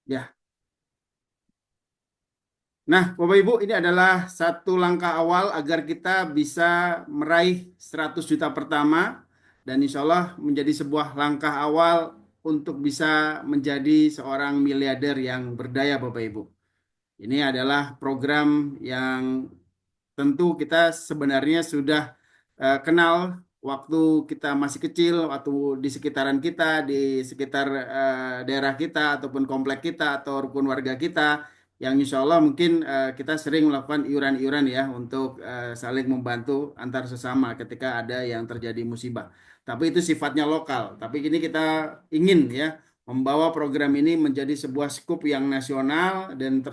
Ya. Nah, Bapak Ibu, ini adalah satu langkah awal agar kita bisa meraih 100 juta pertama dan insya Allah menjadi sebuah langkah awal untuk bisa menjadi seorang miliarder yang berdaya, Bapak Ibu. Ini adalah program yang tentu kita sebenarnya sudah kenal waktu kita masih kecil, waktu di sekitaran kita, di sekitar daerah kita ataupun komplek kita atau rukun warga kita, yang insya Allah mungkin kita sering melakukan iuran-iuran ya untuk saling membantu antar sesama ketika ada yang terjadi musibah. Tapi itu sifatnya lokal. Tapi ini kita ingin ya membawa program ini menjadi sebuah skup yang nasional dan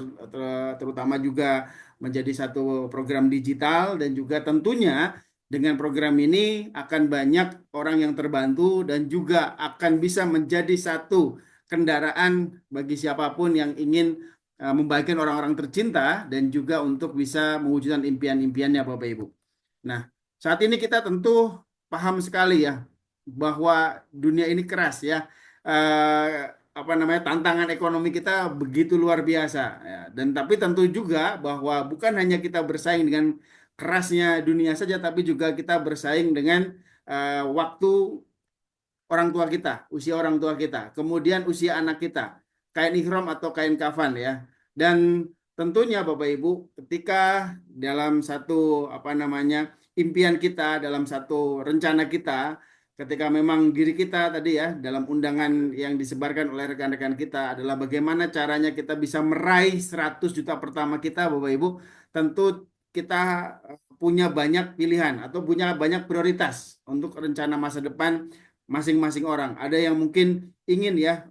terutama juga menjadi satu program digital dan juga tentunya dengan program ini akan banyak orang yang terbantu dan juga akan bisa menjadi satu kendaraan bagi siapapun yang ingin membagikan orang-orang tercinta dan juga untuk bisa mewujudkan impian-impiannya Bapak Ibu. Nah, saat ini kita tentu paham sekali ya bahwa dunia ini keras ya. Eh, apa namanya tantangan ekonomi kita begitu luar biasa ya. Dan tapi tentu juga bahwa bukan hanya kita bersaing dengan kerasnya dunia saja, tapi juga kita bersaing dengan waktu orang tua kita, usia orang tua kita, kemudian usia anak kita, kain ihram atau kain kafan ya. Dan tentunya Bapak Ibu, ketika dalam satu apa namanya impian kita, dalam satu rencana kita, ketika memang diri kita tadi ya, dalam undangan yang disebarkan oleh rekan-rekan kita adalah bagaimana caranya kita bisa meraih 100 juta pertama kita, Bapak Ibu, tentu kita punya banyak pilihan atau punya banyak prioritas untuk rencana masa depan masing-masing orang. Ada yang mungkin ingin ya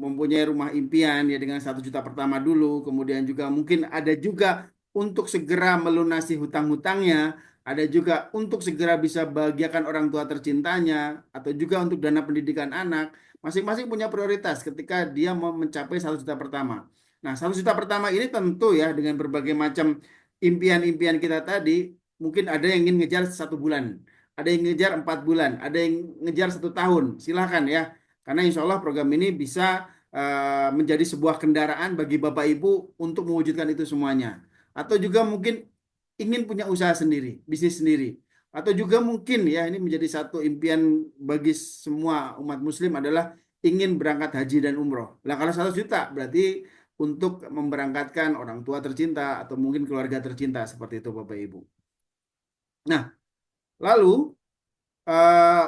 mempunyai rumah impian ya dengan 1 juta pertama dulu, kemudian juga mungkin ada juga untuk segera melunasi hutang-hutangnya, ada juga untuk segera bisa bahagiakan orang tua tercintanya, atau juga untuk dana pendidikan anak. Masing-masing punya prioritas ketika dia mau mencapai 1 juta pertama. Nah, 1 juta pertama ini tentu ya dengan berbagai macam impian-impian kita tadi, mungkin ada yang ingin ngejar 1 bulan, ada yang ngejar 4 bulan, ada yang ngejar 1 tahun. Silahkan ya, karena insya Allah program ini bisa menjadi sebuah kendaraan bagi Bapak Ibu untuk mewujudkan itu semuanya. Atau juga mungkin ingin punya usaha sendiri, bisnis sendiri. Atau juga mungkin ya ini menjadi satu impian bagi semua umat Muslim adalah ingin berangkat haji dan umroh. Nah kalau 1 juta berarti untuk memberangkatkan orang tua tercinta atau mungkin keluarga tercinta seperti itu Bapak Ibu. Nah, lalu eh,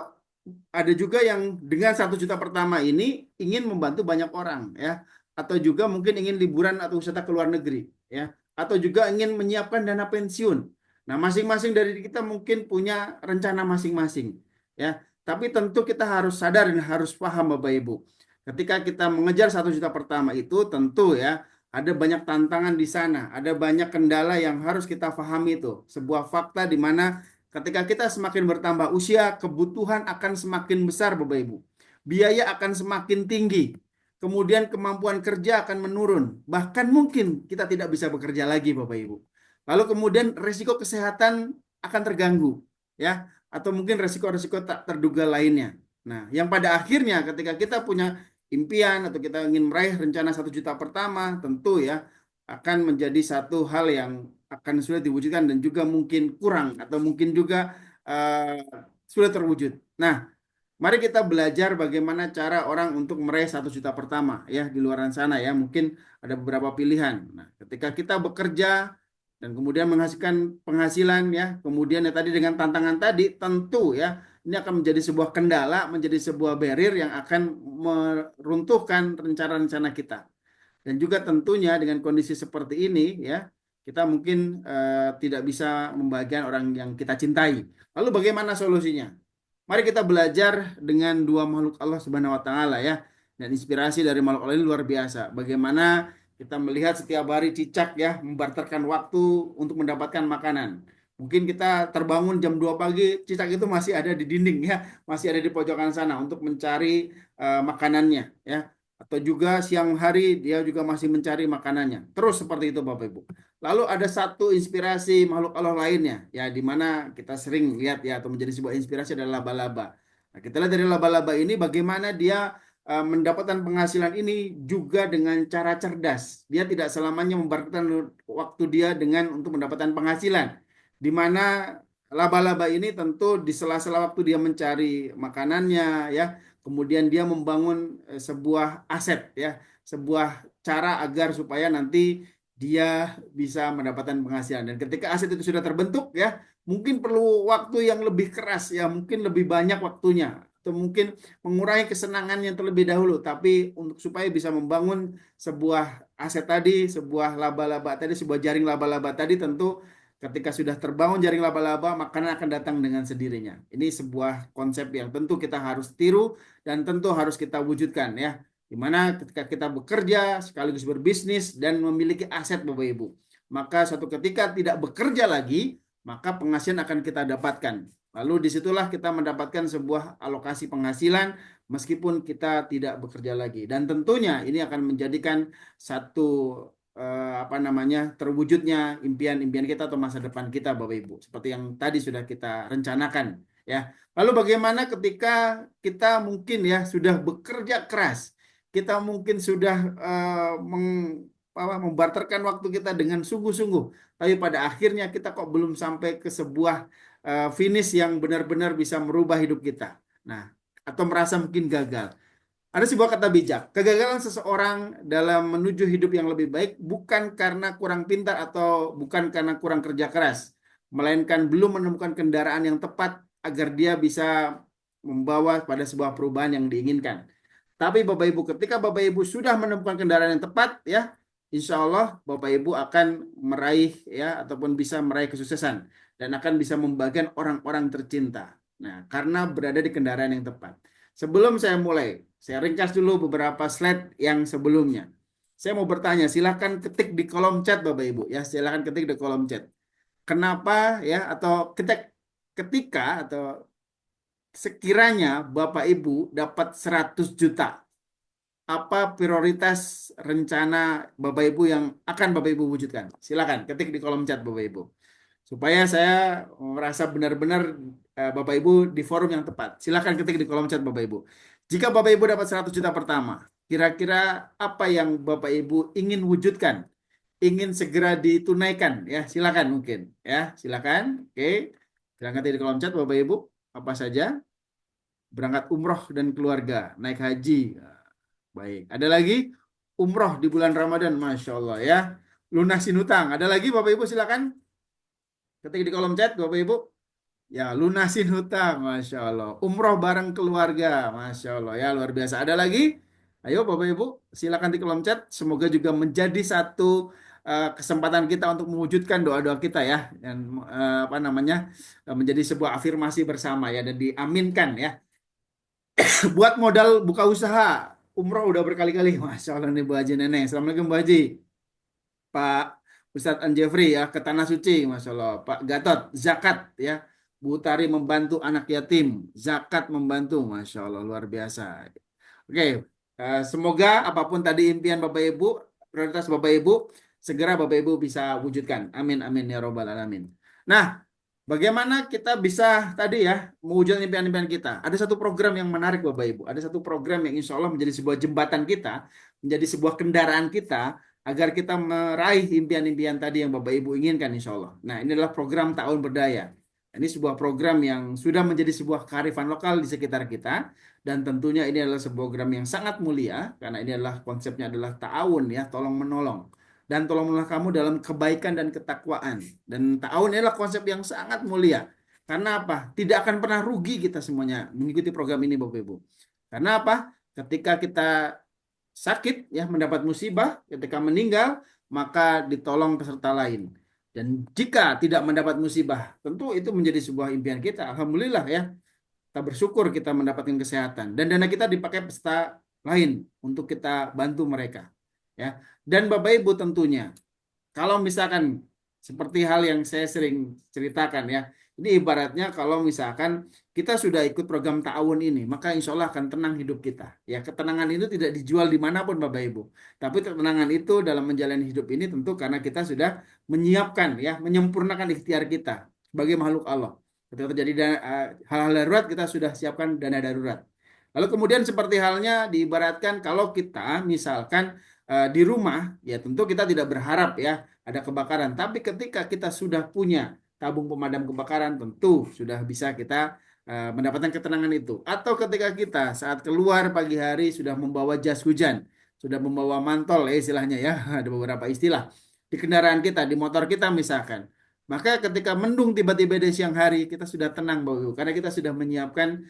ada juga yang dengan 1 juta pertama ini ingin membantu banyak orang ya, atau juga mungkin ingin liburan atau wisata ke luar negeri ya, atau juga ingin menyiapkan dana pensiun. Nah, masing-masing dari kita mungkin punya rencana masing-masing ya. Tapi tentu kita harus sadar dan harus paham Bapak Ibu. Ketika kita mengejar 1 juta pertama itu tentu ya ada banyak tantangan di sana, ada banyak kendala yang harus kita pahami itu. Sebuah fakta di mana ketika kita semakin bertambah usia, kebutuhan akan semakin besar, Bapak Ibu. Biaya akan semakin tinggi. Kemudian kemampuan kerja akan menurun. Bahkan mungkin kita tidak bisa bekerja lagi, Bapak Ibu. Lalu kemudian risiko kesehatan akan terganggu, ya, atau mungkin risiko-risiko tak terduga lainnya. Nah, yang pada akhirnya ketika kita punya impian atau kita ingin meraih rencana 1 juta pertama, tentu ya akan menjadi satu hal yang akan sulit diwujudkan dan juga mungkin kurang atau mungkin juga uh, sulit terwujud. Nah, mari kita belajar bagaimana cara orang untuk meraih 1 juta pertama ya di luar sana ya. Mungkin ada beberapa pilihan. Nah, ketika kita bekerja dan kemudian menghasilkan penghasilan ya, kemudian ya tadi dengan tantangan tadi tentu ya ini akan menjadi sebuah kendala, menjadi sebuah barrier yang akan meruntuhkan rencana-rencana kita. Dan juga tentunya dengan kondisi seperti ini ya, kita mungkin tidak bisa membahagiakan orang yang kita cintai. Lalu bagaimana solusinya? Mari kita belajar dengan dua makhluk Allah Subhanahu wa taala ya. Dan inspirasi dari makhluk Allah ini luar biasa. Bagaimana kita melihat setiap hari cicak ya membarterkan waktu untuk mendapatkan makanan. Mungkin kita terbangun jam 2 pagi, cicak itu masih ada di dinding ya, masih ada di pojokan sana untuk mencari makanannya ya. Atau juga siang hari dia juga masih mencari makanannya. Terus seperti itu Bapak Ibu. Lalu ada satu inspirasi makhluk Allah lainnya, ya di mana kita sering lihat ya atau menjadi sebuah inspirasi adalah laba-laba. Nah, kita lihat dari laba-laba ini bagaimana dia mendapatkan penghasilan ini juga dengan cara cerdas. Dia tidak selamanya membarterkan waktu dia dengan untuk mendapatkan penghasilan. Di mana laba-laba ini tentu di sela-sela waktu dia mencari makanannya, ya, kemudian dia membangun sebuah aset, ya, sebuah cara agar supaya nanti dia bisa mendapatkan penghasilan. Dan ketika aset itu sudah terbentuk, ya, mungkin perlu waktu yang lebih keras, ya, mungkin lebih banyak waktunya, atau mungkin mengurangi kesenangan yang terlebih dahulu, tapi untuk supaya bisa membangun sebuah aset tadi, sebuah laba-laba tadi, sebuah jaring laba-laba tadi, tentu ketika sudah terbangun jaring laba-laba, makanan akan datang dengan sendirinya. Ini sebuah konsep yang tentu kita harus tiru dan tentu harus kita wujudkan, ya. Dimana ketika kita bekerja sekaligus berbisnis dan memiliki aset, Bapak Ibu, maka suatu ketika tidak bekerja lagi, maka penghasilan akan kita dapatkan. Lalu disitulah kita mendapatkan sebuah alokasi penghasilan meskipun kita tidak bekerja lagi. Dan tentunya ini akan menjadikan satu apa namanya, terwujudnya impian-impian kita atau masa depan kita, Bapak Ibu. Seperti yang tadi sudah kita rencanakan, ya. Lalu bagaimana ketika kita mungkin, ya, sudah bekerja keras, kita mungkin sudah membarterkan waktu kita dengan sungguh-sungguh, tapi pada akhirnya kita kok belum sampai ke sebuah finish yang benar-benar bisa merubah hidup kita. Nah, atau merasa mungkin gagal. Ada sebuah kata bijak, kegagalan seseorang dalam menuju hidup yang lebih baik bukan karena kurang pintar atau bukan karena kurang kerja keras, melainkan belum menemukan kendaraan yang tepat agar dia bisa membawa pada sebuah perubahan yang diinginkan. Tapi Bapak Ibu, ketika Bapak Ibu sudah menemukan kendaraan yang tepat, ya, insya Allah Bapak Ibu akan meraih, ya, ataupun bisa meraih kesuksesan dan akan bisa membagikan orang-orang tercinta. Nah, karena berada di kendaraan yang tepat. Sebelum saya mulai, saya ringkas dulu beberapa slide yang sebelumnya. Saya mau bertanya, silakan ketik di kolom chat, Bapak Ibu, ya, silakan ketik di kolom chat. Kenapa, ya, atau ketika atau sekiranya Bapak Ibu dapat 100 juta, apa prioritas rencana Bapak Ibu yang akan Bapak Ibu wujudkan? Silakan ketik di kolom chat, Bapak Ibu. Supaya saya merasa benar-benar Bapak Ibu di forum yang tepat. Silakan ketik di kolom chat, Bapak Ibu. Jika Bapak Ibu dapat 100 juta pertama, kira-kira apa yang Bapak Ibu ingin wujudkan? Ingin segera ditunaikan, ya, silakan mungkin, ya, silakan. Oke. Silakan ketik di kolom chat, Bapak Ibu. Apa saja? Berangkat umroh dan keluarga, naik haji. Baik. Ada lagi umroh di bulan Ramadan, Masya Allah, ya. Lunasin hutang. Ada lagi Bapak Ibu, silakan ketik di kolom chat, Bapak Ibu. Ya, lunasin hutang, Masya Allah. Umroh bareng keluarga, Masya Allah, ya, luar biasa. Ada lagi? Ayo Bapak Ibu, silakan di kolom chat. Semoga juga menjadi satu kesempatan kita untuk mewujudkan doa-doa kita, ya. Dan apa namanya, menjadi sebuah afirmasi bersama, ya, dan diaminkan, ya. Buat modal buka usaha, umroh udah berkali-kali. Masya Allah nih Bu Haji Neneng. Assalamualaikum Bu Haji. Pak Ustadz Anjefri, ya, ke Tanah Suci, Masya Allah. Pak Gatot, zakat, ya. Bu Tari membantu anak yatim, zakat membantu, Masya Allah, luar biasa. Oke, semoga apapun tadi impian Bapak Ibu, prioritas Bapak Ibu, segera Bapak Ibu bisa wujudkan. Amin, amin, ya Robbal Alamin. Nah, bagaimana kita bisa tadi, ya, mewujudkan impian-impian kita? Ada satu program yang menarik Bapak Ibu. Ada satu program yang insya Allah menjadi sebuah jembatan kita, menjadi sebuah kendaraan kita agar kita meraih impian-impian tadi yang Bapak Ibu inginkan insya Allah. Nah, ini adalah program Ta'awun Berdaya. Ini sebuah program yang sudah menjadi sebuah kearifan lokal di sekitar kita, dan tentunya ini adalah sebuah program yang sangat mulia karena ini adalah konsepnya adalah ta'awun, ya, tolong menolong. Dan tolong menolong kamu dalam kebaikan dan ketakwaan. Dan ta'awun adalah konsep yang sangat mulia. Karena apa? Tidak akan pernah rugi kita semuanya mengikuti program ini, Bapak Ibu. Karena apa? Ketika kita sakit, ya, mendapat musibah, ketika meninggal, maka ditolong peserta lain. Dan jika tidak mendapat musibah, tentu itu menjadi sebuah impian kita. Alhamdulillah, ya, kita bersyukur kita mendapatkan kesehatan dan dana kita dipakai peserta lain untuk kita bantu mereka, ya. Dan Bapak Ibu tentunya, kalau misalkan seperti hal yang saya sering ceritakan, ya, ini ibaratnya kalau misalkan kita sudah ikut program ta'awun ini, maka insya Allah akan tenang hidup kita. Ya, ketenangan itu tidak dijual dimanapun Bapak Ibu. Tapi ketenangan itu dalam menjalani hidup ini tentu karena kita sudah menyiapkan, ya, menyempurnakan ikhtiar kita sebagai makhluk Allah. Ketika terjadi hal-hal darurat, kita sudah siapkan dana darurat. Lalu kemudian seperti halnya diibaratkan kalau kita misalkan di rumah, ya tentu kita tidak berharap ya ada kebakaran. Tapi ketika kita sudah punya tabung pemadam kebakaran, tentu sudah bisa kita mendapatkan ketenangan itu. Atau ketika kita saat keluar pagi hari sudah membawa jas hujan, sudah membawa mantol, istilahnya ya, ada beberapa istilah di kendaraan kita, di motor kita misalkan. Maka ketika mendung tiba-tiba di siang hari, kita sudah tenang Bapak Ibu, karena kita sudah menyiapkan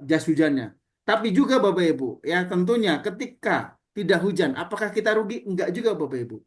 jas hujannya. Tapi juga Bapak Ibu, ya tentunya ketika tidak hujan, apakah kita rugi? Enggak juga Bapak Ibu.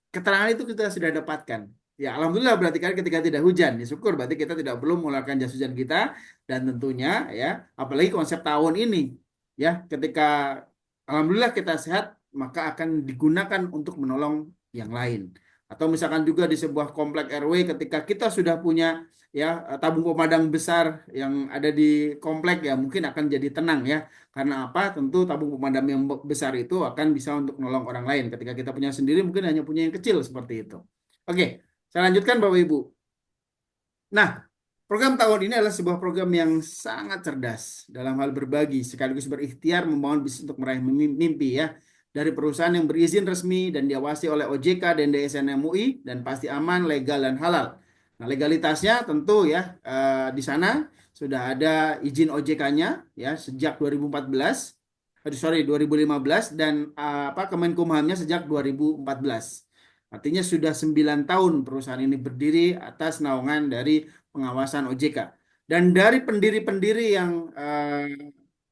Keterangan itu kita sudah dapatkan. Ya, alhamdulillah berarti kan ketika tidak hujan, ya syukur berarti kita tidak perlu mengeluarkan jas hujan kita dan tentunya ya, apalagi konsep tahun ini ya, ketika alhamdulillah kita sehat, maka akan digunakan untuk menolong yang lain. Atau misalkan juga di sebuah komplek RW ketika kita sudah punya ya tabung pemadam besar yang ada di komplek ya mungkin akan jadi tenang ya. Karena apa? Tentu tabung pemadam yang besar itu akan bisa untuk menolong orang lain. Ketika kita punya sendiri mungkin hanya punya yang kecil seperti itu. Oke, saya lanjutkan Bapak Ibu. Nah, program tahun ini adalah sebuah program yang sangat cerdas dalam hal berbagi sekaligus berikhtiar membangun bisnis untuk meraih mimpi ya. Dari perusahaan yang berizin resmi dan diawasi oleh OJK dan DSN MUI dan pasti aman, legal dan halal. Nah, legalitasnya tentu ya di sana sudah ada izin OJK-nya ya sejak 2014, sorry 2015 dan Kemenkumhamnya sejak 2014. Artinya sudah 9 tahun perusahaan ini berdiri atas naungan dari pengawasan OJK. Dan dari pendiri-pendiri yang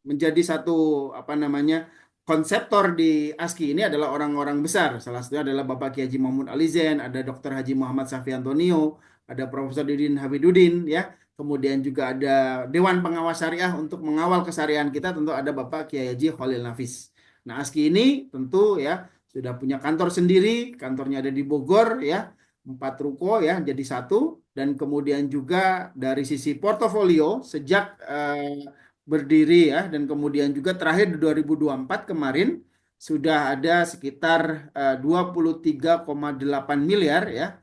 menjadi satu apa namanya konseptor di ASKI ini adalah orang-orang besar. Salah satunya adalah Bapak Kiai Haji Mahmud Alizen, ada Dr. Haji Muhammad Safi Antonio, ada Profesor Didin Habibudin, ya. Kemudian juga ada Dewan Pengawas Syariah untuk mengawal kesarian kita, tentu ada Bapak Kiai Haji Khalil Nafis. Nah, ASKI ini tentu ya sudah punya kantor sendiri, kantornya ada di Bogor ya, 4 ruko ya jadi satu, dan kemudian juga dari sisi portofolio sejak berdiri ya, dan kemudian juga terakhir di 2024 kemarin sudah ada sekitar 23,8 miliar ya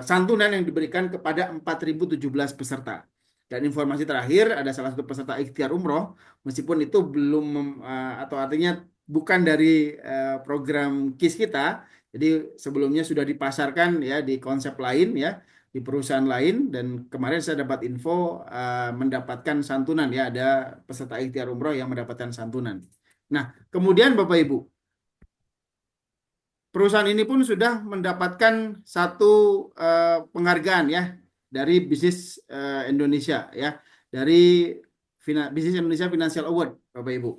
santunan yang diberikan kepada 4.017 peserta. Dan informasi terakhir ada salah satu peserta ikhtiar umroh, meskipun itu belum atau artinya bukan dari program KIS kita. Jadi sebelumnya sudah dipasarkan ya di konsep lain ya, di perusahaan lain, dan kemarin saya dapat info mendapatkan santunan ya, ada peserta ikhtiar umroh yang mendapatkan santunan. Nah, kemudian Bapak Ibu, perusahaan ini pun sudah mendapatkan satu penghargaan ya dari Bisnis Indonesia ya, dari Bisnis Indonesia Financial Award Bapak Ibu.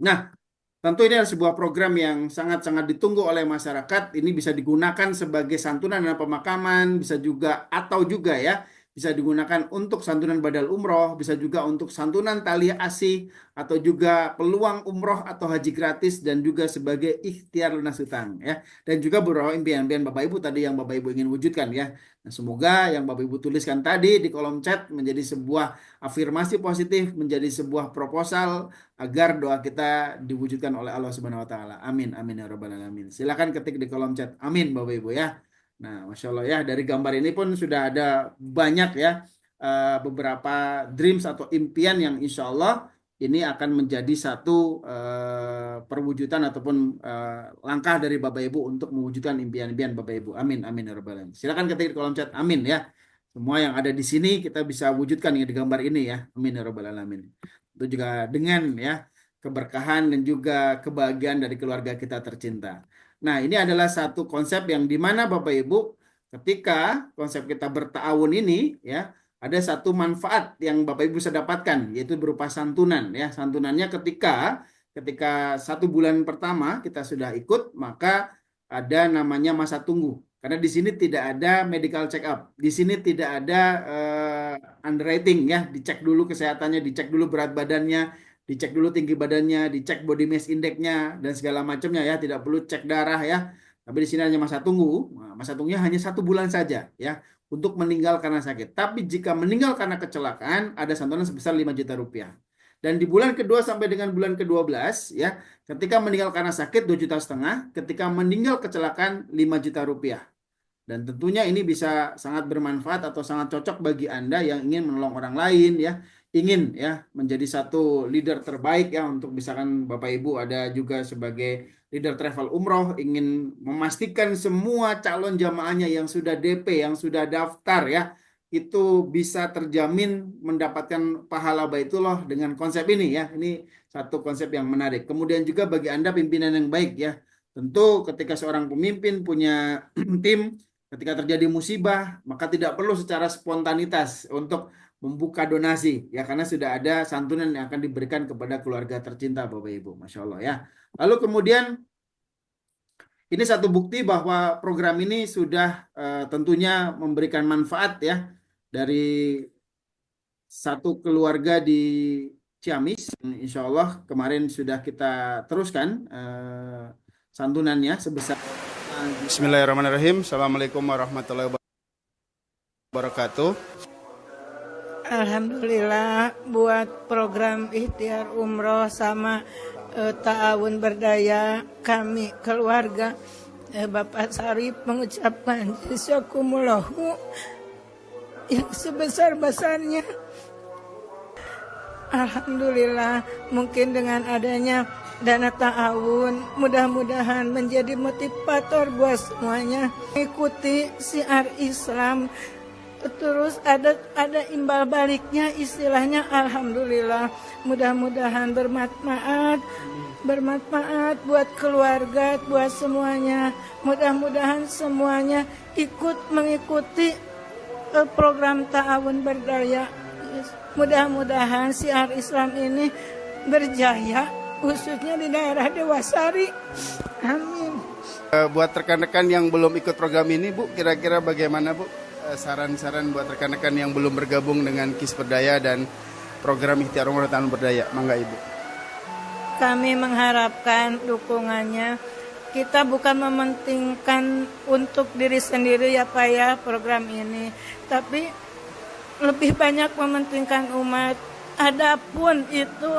Nah, tentu ini adalah sebuah program yang sangat-sangat ditunggu oleh masyarakat. Ini bisa digunakan sebagai santunan dan pemakaman, bisa juga atau juga ya bisa digunakan untuk santunan badal umroh, bisa juga untuk santunan tali asih, atau juga peluang umroh atau haji gratis, dan juga sebagai ikhtiar lunas hutang ya. Dan juga beberapa impian-impian Bapak Ibu tadi yang Bapak Ibu ingin wujudkan ya. Nah, semoga yang Bapak Ibu tuliskan tadi di kolom chat menjadi sebuah afirmasi positif, menjadi sebuah proposal agar doa kita diwujudkan oleh Allah Subhanahu wa taala. Amin amin ya rabbal alamin. Silakan ketik di kolom chat. Amin Bapak Ibu ya. Nah, Masya Allah ya, dari gambar ini pun sudah ada banyak ya beberapa dreams atau impian yang insya Allah ini akan menjadi satu perwujudan ataupun langkah dari Bapak Ibu untuk mewujudkan impian-impian Bapak Ibu. Amin, amin ya rabbal alamin. Silakan ketik di kolom chat. Amin ya. Semua yang ada di sini kita bisa wujudkan ya di gambar ini ya. Amin ya rabbal alamin. Itu juga dengan ya keberkahan dan juga kebahagiaan dari keluarga kita tercinta. Nah, ini adalah satu konsep yang dimana Bapak Ibu, ketika konsep kita bertahun ini ya, ada satu manfaat yang Bapak Ibu bisa dapatkan, yaitu berupa santunan ya. Santunannya ketika 1 bulan pertama kita sudah ikut, maka ada namanya masa tunggu. Karena di sini tidak ada medical check up, di sini tidak ada underwriting ya, dicek dulu kesehatannya, dicek dulu berat badannya, dicek dulu tinggi badannya, dicek body mass index-nya dan segala macamnya ya, tidak perlu cek darah ya. Tapi di sini hanya masa tunggu. Nah, masa tunggunya hanya 1 bulan saja ya untuk meninggal karena sakit. Tapi jika meninggal karena kecelakaan ada santunan sebesar 5 juta rupiah. Dan di bulan kedua sampai dengan bulan ke-12 ya, ketika meninggal karena sakit 2,5 juta, ketika meninggal kecelakaan 5 juta rupiah. Dan tentunya ini bisa sangat bermanfaat atau sangat cocok bagi Anda yang ingin menolong orang lain ya, ingin ya menjadi satu leader terbaik ya untuk misalkan Bapak Ibu ada juga sebagai leader travel umroh ingin memastikan semua calon jamaahnya yang sudah DP yang sudah daftar ya itu bisa terjamin mendapatkan pahala baitullah dengan konsep ini ya. Ini satu konsep yang menarik. Kemudian juga bagi Anda pimpinan yang baik ya. Tentu ketika seorang pemimpin punya tim, ketika terjadi musibah, maka tidak perlu secara spontanitas untuk membuka donasi ya karena sudah ada santunan yang akan diberikan kepada keluarga tercinta Bapak Ibu. Masya Allah ya. Lalu kemudian ini satu bukti bahwa program ini sudah tentunya memberikan manfaat ya dari satu keluarga di Ciamis. Insya Allah kemarin sudah kita teruskan santunannya sebesar. Bismillahirrahmanirrahim. Assalamualaikum warahmatullahi wabarakatuh. Alhamdulillah buat program ikhtiar umroh sama ta'awun berdaya kami keluarga Bapak Sarip mengucapkan jazakumullahu yang sebesar-besarnya. Alhamdulillah mungkin dengan adanya dana ta'awun mudah-mudahan menjadi motivator buat semuanya ikuti syiar Islam. Terus ada imbal baliknya istilahnya. Alhamdulillah mudah-mudahan bermanfaat buat keluarga, buat semuanya. Mudah-mudahan semuanya ikut mengikuti program ta'awun berdaya. Mudah-mudahan syiar Islam ini berjaya khususnya di daerah Dewasari. Amin. Buat rekan-rekan yang belum ikut program ini Bu, kira-kira bagaimana Bu? Saran-saran buat rekan-rekan yang belum bergabung dengan KIS Berdaya dan program Ikhtiar Umroh Tahun Berdaya. Mangga Ibu. Kami mengharapkan dukungannya. Kita bukan mementingkan untuk diri sendiri ya Pak ya program ini, tapi lebih banyak mementingkan umat. Adapun itu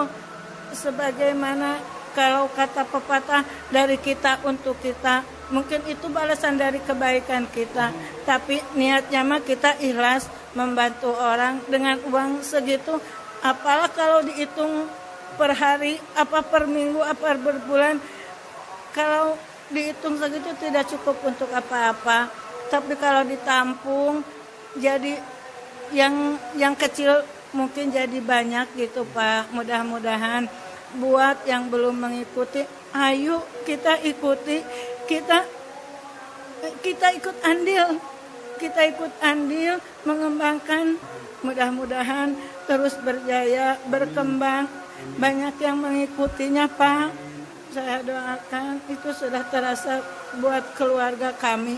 sebagaimana kalau kata pepatah dari kita untuk kita, mungkin itu balasan dari kebaikan kita. Tapi niatnya mah kita ikhlas membantu orang dengan uang segitu. Apalah kalau dihitung per hari, apa per minggu, apa per bulan. Kalau dihitung segitu tidak cukup untuk apa-apa. Tapi kalau ditampung jadi yang kecil mungkin jadi banyak gitu Pak. Mudah-mudahan buat yang belum mengikuti, ayo kita ikuti, kita ikut andil mengembangkan. Mudah-mudahan terus berjaya, berkembang, banyak yang mengikutinya Pak. Saya doakan itu sudah terasa buat keluarga kami.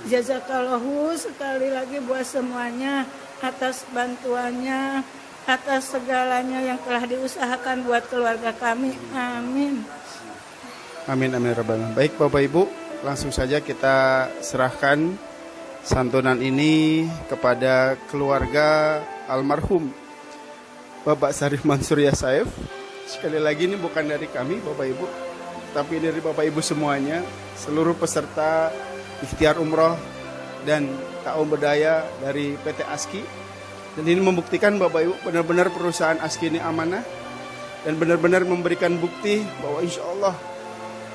Jazakallahu sekali lagi buat semuanya atas bantuannya, atas segalanya yang telah diusahakan buat keluarga kami. Amin. Amin amin rabbal alamin. Baik Bapak Ibu, langsung saja kita serahkan santunan ini kepada keluarga almarhum Bapak Sarif Mansur Yasaif. Sekali lagi ini bukan dari kami Bapak Ibu, tapi dari Bapak Ibu semuanya, seluruh peserta Ikhtiar Umroh dan Ta'awun Berdaya dari PT ASKI. Dan ini membuktikan Bapak Ibu benar-benar perusahaan ASKI ini amanah dan benar-benar memberikan bukti bahwa insya Allah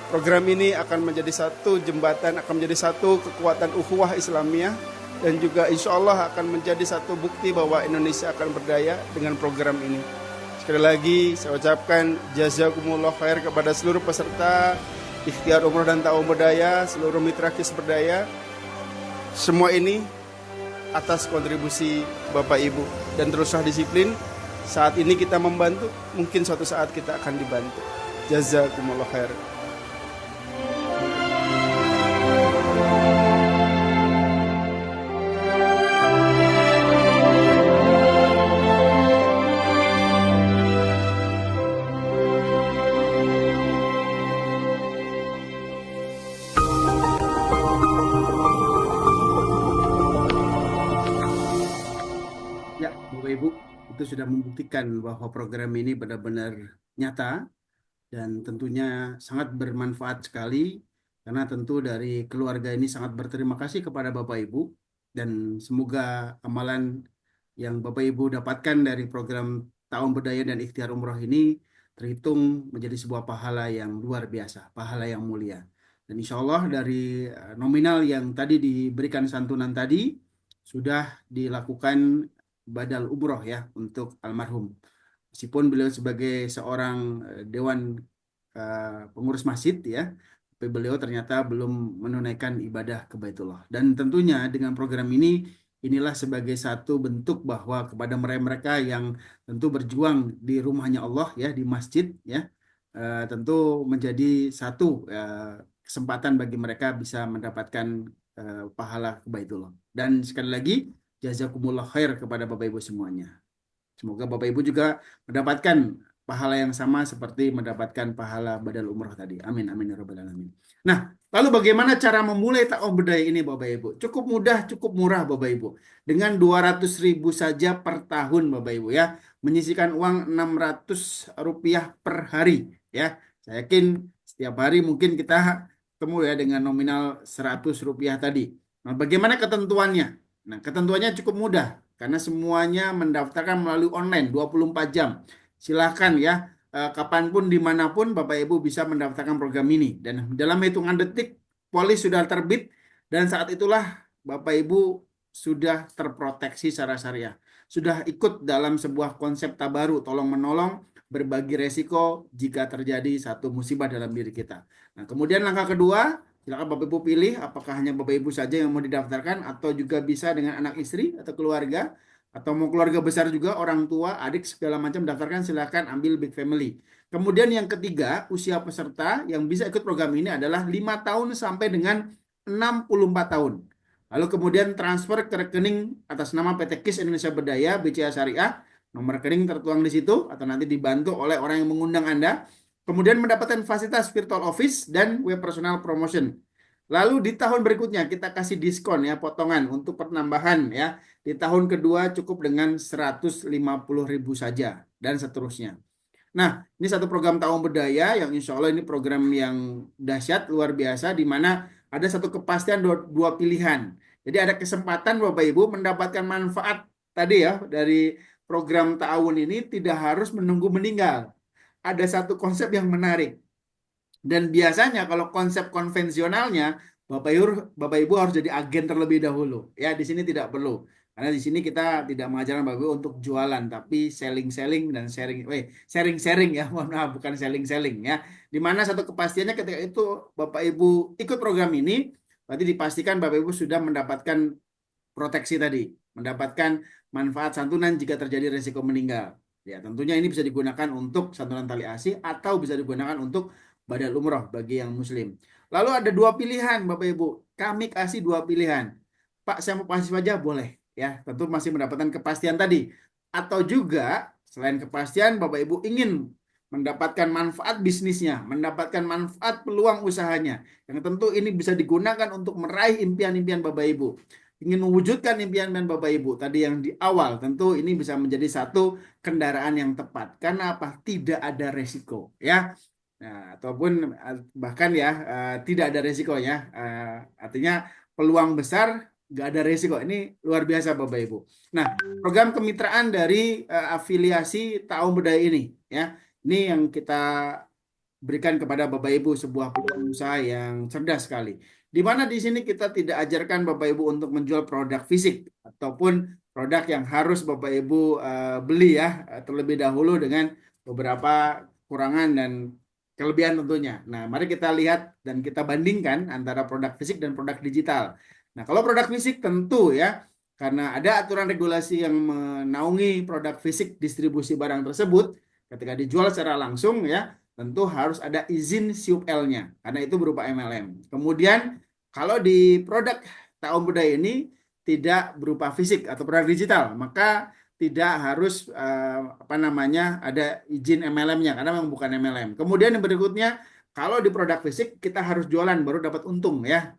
program ini akan menjadi satu jembatan, akan menjadi satu kekuatan ukhuwah Islamiyah, dan juga insya Allah akan menjadi satu bukti bahwa Indonesia akan berdaya dengan program ini. Sekali lagi saya ucapkan jazakumullah khair kepada seluruh peserta Ikhtiar Umroh dan Ta'awun Berdaya, seluruh mitra KIS Berdaya. Semua ini atas kontribusi Bapak Ibu, dan teruslah disiplin. Saat ini kita membantu, mungkin suatu saat kita akan dibantu. Jazakumullah khair. Ya, Bapak Ibu, itu sudah membuktikan bahwa program ini benar-benar nyata dan tentunya sangat bermanfaat sekali, karena tentu dari keluarga ini sangat berterima kasih kepada Bapak Ibu, dan semoga amalan yang Bapak Ibu dapatkan dari program tahun berdaya dan ikhtiar umroh ini terhitung menjadi sebuah pahala yang luar biasa, pahala yang mulia. Dan insya Allah dari nominal yang tadi diberikan santunan tadi sudah dilakukan badal umroh ya untuk almarhum. Meskipun beliau sebagai seorang dewan pengurus masjid ya, tapi beliau ternyata belum menunaikan ibadah ke Baitullah. Dan tentunya dengan program ini inilah sebagai satu bentuk bahwa kepada mereka-mereka yang tentu berjuang di rumahnya Allah ya di masjid ya, tentu menjadi satu kesempatan bagi mereka bisa mendapatkan pahala ke Baitullah. Dan sekali lagi jazakumullah khair kepada Bapak Ibu semuanya. Semoga Bapak Ibu juga mendapatkan pahala yang sama seperti mendapatkan pahala badal umroh tadi. Amin, amin, ya rabbal alamin. Nah, lalu bagaimana cara memulai takwah bedaya ini Bapak Ibu? Cukup mudah, cukup murah Bapak Ibu. Dengan 200.000 saja per tahun Bapak Ibu ya. Menyisihkan uang Rp600 per hari ya. Saya yakin setiap hari mungkin kita ketemu ya dengan nominal Rp100 tadi. Nah, bagaimana ketentuannya? Nah, ketentuannya cukup mudah karena semuanya mendaftarkan melalui online 24 jam. Silahkan ya, kapanpun dimanapun Bapak Ibu bisa mendaftarkan program ini. Dan dalam hitungan detik polis sudah terbit dan saat itulah Bapak Ibu sudah terproteksi secara syariah. Sudah ikut dalam sebuah konsep tabaru, tolong menolong, berbagi resiko jika terjadi satu musibah dalam diri kita. Nah, kemudian langkah kedua, silakan Bapak Ibu pilih apakah hanya Bapak Ibu saja yang mau didaftarkan atau juga bisa dengan anak istri atau keluarga atau mau keluarga besar juga orang tua, adik segala macam daftarkan silakan ambil big family. Kemudian yang ketiga, usia peserta yang bisa ikut program ini adalah 5 tahun sampai dengan 64 tahun. Lalu kemudian transfer ke rekening atas nama PT KIS Indonesia Berdaya BCA Syariah. Nomor rekening tertuang di situ atau nanti dibantu oleh orang yang mengundang Anda. Kemudian mendapatkan fasilitas virtual office dan web personal promotion. Lalu di tahun berikutnya kita kasih diskon ya, potongan untuk penambahan ya. Di tahun kedua cukup dengan 150.000 saja dan seterusnya. Nah, ini satu program tahun berdaya yang insya Allah ini program yang dahsyat, luar biasa, di mana ada satu kepastian dua pilihan. Jadi ada kesempatan Bapak Ibu mendapatkan manfaat tadi ya dari program tahun ini tidak harus menunggu meninggal. Ada satu konsep yang menarik. Dan biasanya kalau konsep konvensionalnya Bapak Ibu harus jadi agen terlebih dahulu. Ya, di sini tidak perlu. Karena di sini kita tidak mengajarkan Bapak Ibu untuk jualan, tapi selling-selling dan sharing-sharing ya, mohon maaf bukan selling-selling ya. Di mana satu kepastiannya ketika itu Bapak Ibu ikut program ini, berarti dipastikan Bapak Ibu sudah mendapatkan proteksi tadi, mendapatkan manfaat santunan jika terjadi resiko meninggal. Ya, tentunya ini bisa digunakan untuk santunan tali asi atau bisa digunakan untuk badal umroh bagi yang muslim. Lalu ada dua pilihan Bapak Ibu. Kami kasih dua pilihan. Pak, saya mau pasif aja boleh. Ya, tentu masih mendapatkan kepastian tadi. Atau juga selain kepastian Bapak Ibu ingin mendapatkan manfaat bisnisnya, mendapatkan manfaat peluang usahanya. Yang tentu ini bisa digunakan untuk meraih impian-impian Bapak Ibu. Ingin mewujudkan impian Bapak Ibu tadi yang di awal, tentu ini bisa menjadi satu kendaraan yang tepat. Karena apa? Tidak ada resiko, ya. Nah, ataupun bahkan ya tidak ada resikonya. Artinya peluang besar, nggak ada resiko. Ini luar biasa Bapak Ibu. Nah, program kemitraan dari afiliasi Tahun Berdaya ini, ya, ini yang kita berikan kepada Bapak Ibu sebuah peluang usaha yang cerdas sekali. Di mana di sini kita tidak ajarkan Bapak Ibu untuk menjual produk fisik ataupun produk yang harus Bapak Ibu beli ya terlebih dahulu dengan beberapa kurangan dan kelebihan tentunya. Nah, mari kita lihat dan kita bandingkan antara produk fisik dan produk digital. Nah, kalau produk fisik tentu ya, karena ada aturan regulasi yang menaungi produk fisik distribusi barang tersebut, ketika dijual secara langsung ya, tentu harus ada izin SIUP-L-nya, karena itu berupa MLM. Kemudian, kalau di produk Tahun Berdaya ini tidak berupa fisik atau produk digital, maka tidak harus ada izin MLM-nya karena memang bukan MLM. Kemudian yang berikutnya, kalau di produk fisik kita harus jualan baru dapat untung ya.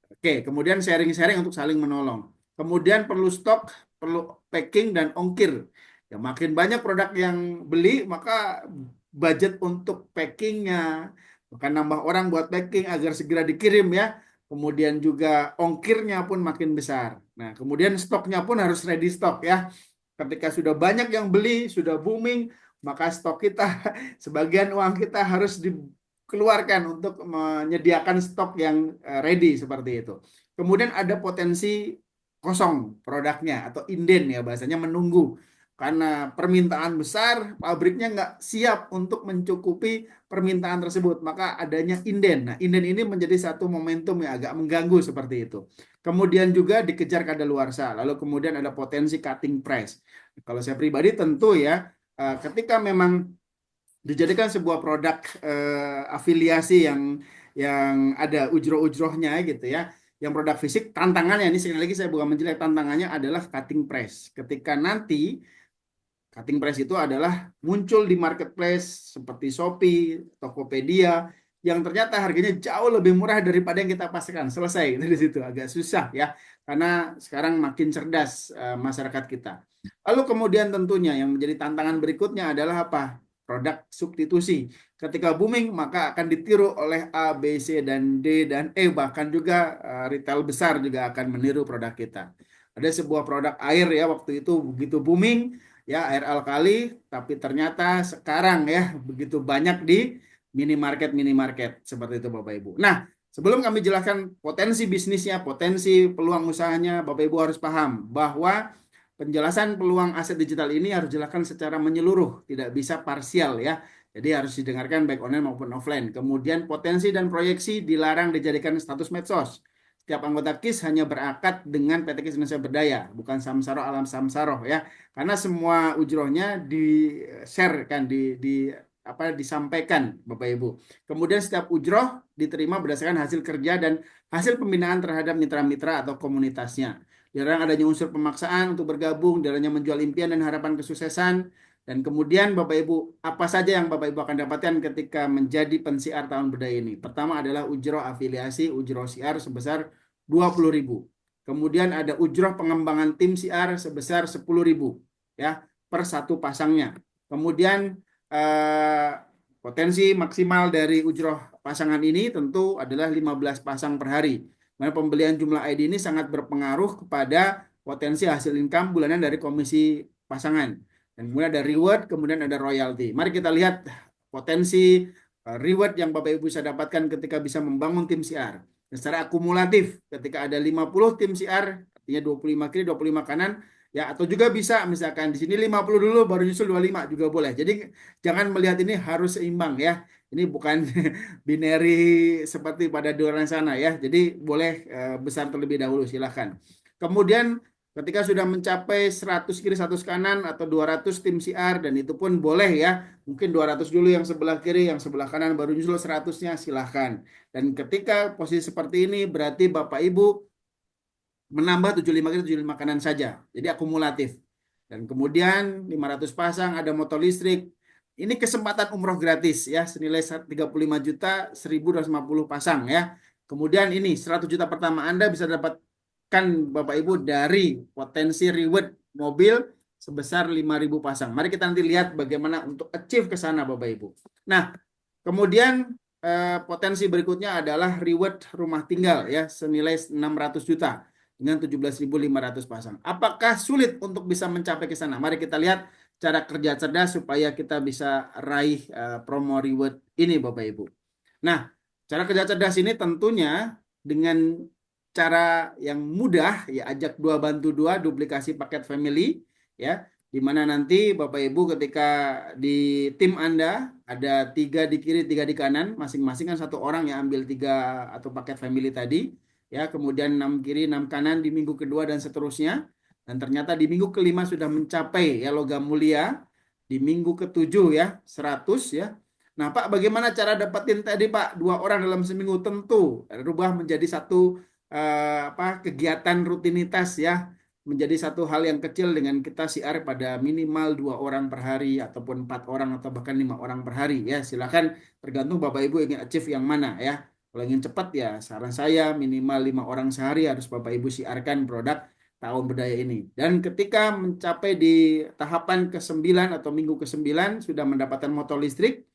Oke, kemudian sharing-sharing untuk saling menolong. Kemudian perlu stok, perlu packing dan ongkir. Ya makin banyak produk yang beli, maka budget untuk packingnya, bahkan nambah orang buat packing agar segera dikirim ya. Kemudian juga ongkirnya pun makin besar. Nah, kemudian stoknya pun harus ready stock ya. Ketika sudah banyak yang beli, sudah booming, maka stok kita, sebagian uang kita harus dikeluarkan untuk menyediakan stok yang ready seperti itu. Kemudian ada potensi kosong produknya atau inden ya bahasanya menunggu. Karena permintaan besar, pabriknya nggak siap untuk mencukupi permintaan tersebut. Maka adanya inden. Nah, inden ini menjadi satu momentum yang agak mengganggu seperti itu. Kemudian juga dikejar kadaluarsa. Lalu kemudian ada potensi cutting price. Kalau saya pribadi tentu ya, ketika memang dijadikan sebuah produk afiliasi yang ada ujroh-ujrohnya gitu ya. Yang produk fisik tantangannya ini sekali lagi saya bukan menjelek, tantangannya adalah cutting price. Ketika nanti cutting price itu adalah muncul di marketplace seperti Shopee, Tokopedia yang ternyata harganya jauh lebih murah daripada yang kita pasarkan. Selesai dari situ agak susah ya karena sekarang makin cerdas masyarakat kita. Lalu kemudian tentunya yang menjadi tantangan berikutnya adalah apa? Produk substitusi. Ketika booming maka akan ditiru oleh A, B, C dan D dan E bahkan juga retail besar juga akan meniru produk kita. Ada sebuah produk air ya waktu itu begitu booming ya air alkali, tapi ternyata sekarang ya begitu banyak di minimarket seperti itu Bapak Ibu. Nah, sebelum kami jelaskan potensi bisnisnya, potensi peluang usahanya, Bapak Ibu harus paham bahwa penjelasan peluang aset digital ini harus dijelaskan secara menyeluruh, tidak bisa parsial ya. Jadi harus didengarkan baik online maupun offline. Kemudian potensi dan proyeksi dilarang dijadikan status medsos. Setiap anggota KIS hanya berakad dengan PT KIS Indonesia Berdaya, bukan samsaro alam samsaroh ya. Karena semua ujrohnya di-share kan, disampaikan Bapak Ibu. Kemudian setiap ujroh diterima berdasarkan hasil kerja dan hasil pembinaan terhadap mitra-mitra atau komunitasnya. Dilarang adanya unsur pemaksaan untuk bergabung, dilarangnya menjual impian dan harapan kesuksesan. Dan kemudian Bapak Ibu, apa saja yang Bapak Ibu akan dapatkan ketika menjadi pensiar tahun berdaya ini? Pertama adalah ujroh afiliasi, ujroh siar sebesar 20.000. Kemudian ada ujroh pengembangan tim siar sebesar 10.000 ya per satu pasangnya. Kemudian potensi maksimal dari ujroh pasangan ini tentu adalah 15 pasang per hari. Nah, pembelian jumlah ID ini sangat berpengaruh kepada potensi hasil income bulanan dari komisi pasangan. Dan kemudian ada reward, kemudian ada royalty. Mari kita lihat potensi reward yang Bapak Ibu bisa dapatkan ketika bisa membangun tim siar. Secara akumulatif, ketika ada 50 tim siar, artinya 25 kiri, 25 kanan, ya atau juga bisa misalkan di sini 50 dulu baru nyusul 25 juga boleh. Jadi jangan melihat ini harus seimbang ya. Ini bukan binary seperti pada di luar sana ya. Jadi boleh besar terlebih dahulu silahkan. Kemudian ketika sudah mencapai 100 kiri 100 kanan atau 200 tim CR dan itu pun boleh ya. Mungkin 200 dulu yang sebelah kiri, yang sebelah kanan baru nyusul 100-nya silahkan. Dan ketika posisi seperti ini berarti Bapak Ibu menambah 75 kiri 75 kanan saja. Jadi akumulatif. Dan kemudian 500 pasang ada motor listrik. Ini kesempatan umroh gratis ya, senilai 35 juta 1.250 pasang ya. Kemudian ini 100 juta pertama Anda bisa dapatkan Bapak Ibu dari potensi reward mobil sebesar 5.000 pasang. Mari kita nanti lihat bagaimana untuk achieve ke sana Bapak Ibu. Nah, kemudian potensi berikutnya adalah reward rumah tinggal ya senilai 600 juta dengan 17.500 pasang. Apakah sulit untuk bisa mencapai ke sana? Mari kita lihat cara kerja cerdas supaya kita bisa raih promo reward ini Bapak Ibu. Nah, cara kerja cerdas ini tentunya dengan cara yang mudah ya, ajak dua bantu dua, duplikasi paket family ya, di mana nanti Bapak Ibu ketika di tim Anda ada 3 di kiri 3 di kanan, masing-masing kan satu orang yang ambil 3 atau paket family tadi ya, kemudian 6 kiri 6 kanan di minggu kedua dan seterusnya. Dan ternyata di minggu kelima sudah mencapai ya logam mulia. Di minggu ketujuh ya 100 ya. Nah Pak, bagaimana cara dapetin tadi Pak 2 orang dalam seminggu? Tentu rubah menjadi satu kegiatan rutinitas ya. Menjadi satu hal yang kecil dengan kita siar pada minimal 2 orang per hari ataupun 4 orang atau bahkan 5 orang per hari ya. Silakan tergantung Bapak Ibu ingin achieve yang mana ya. Kalau ingin cepat ya saran saya minimal 5 orang sehari harus Bapak Ibu siarkan produk tahun berdaya ini. Dan ketika mencapai di tahapan ke-9 atau minggu ke-9 sudah mendapatkan motor listrik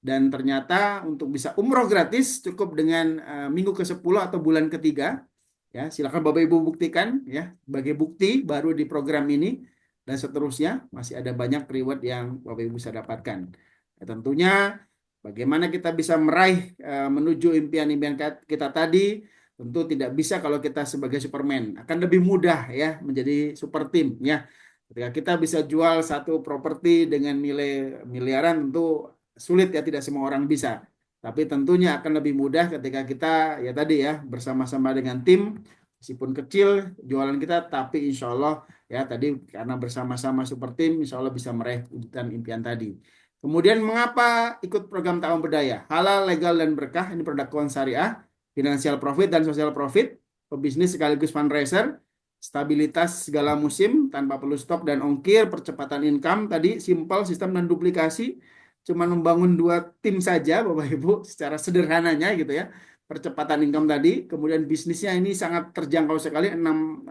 dan ternyata untuk bisa umroh gratis cukup dengan minggu ke-10 atau bulan ketiga. Ya, silakan Bapak Ibu buktikan ya sebagai bukti baru di program ini. dan seterusnya. Masih ada banyak reward yang Bapak Ibu bisa dapatkan. Ya, tentunya bagaimana kita bisa meraih menuju impian-impian kita tadi, tentu tidak bisa kalau kita sebagai Superman. Akan lebih mudah ya menjadi super team ya. Ketika kita bisa jual satu properti dengan nilai miliaran, tentu sulit ya, tidak semua orang bisa. Tapi tentunya akan lebih mudah ketika kita ya tadi ya bersama-sama dengan tim, meskipun kecil jualan kita, tapi insya Allah ya tadi karena bersama-sama super tim, insya Allah bisa meraih wujudkan impian tadi. Kemudian mengapa ikut program Ta'awun Berdaya? Halal, legal, dan berkah. Ini produk keuangan syariah, financial profit dan social profit, pebisnis sekaligus fundraiser, stabilitas segala musim tanpa perlu stok dan ongkir, percepatan income tadi, simple sistem dan duplikasi, cuman membangun dua tim saja Bapak Ibu secara sederhananya gitu ya. Percepatan income tadi, kemudian bisnisnya ini sangat terjangkau sekali, 600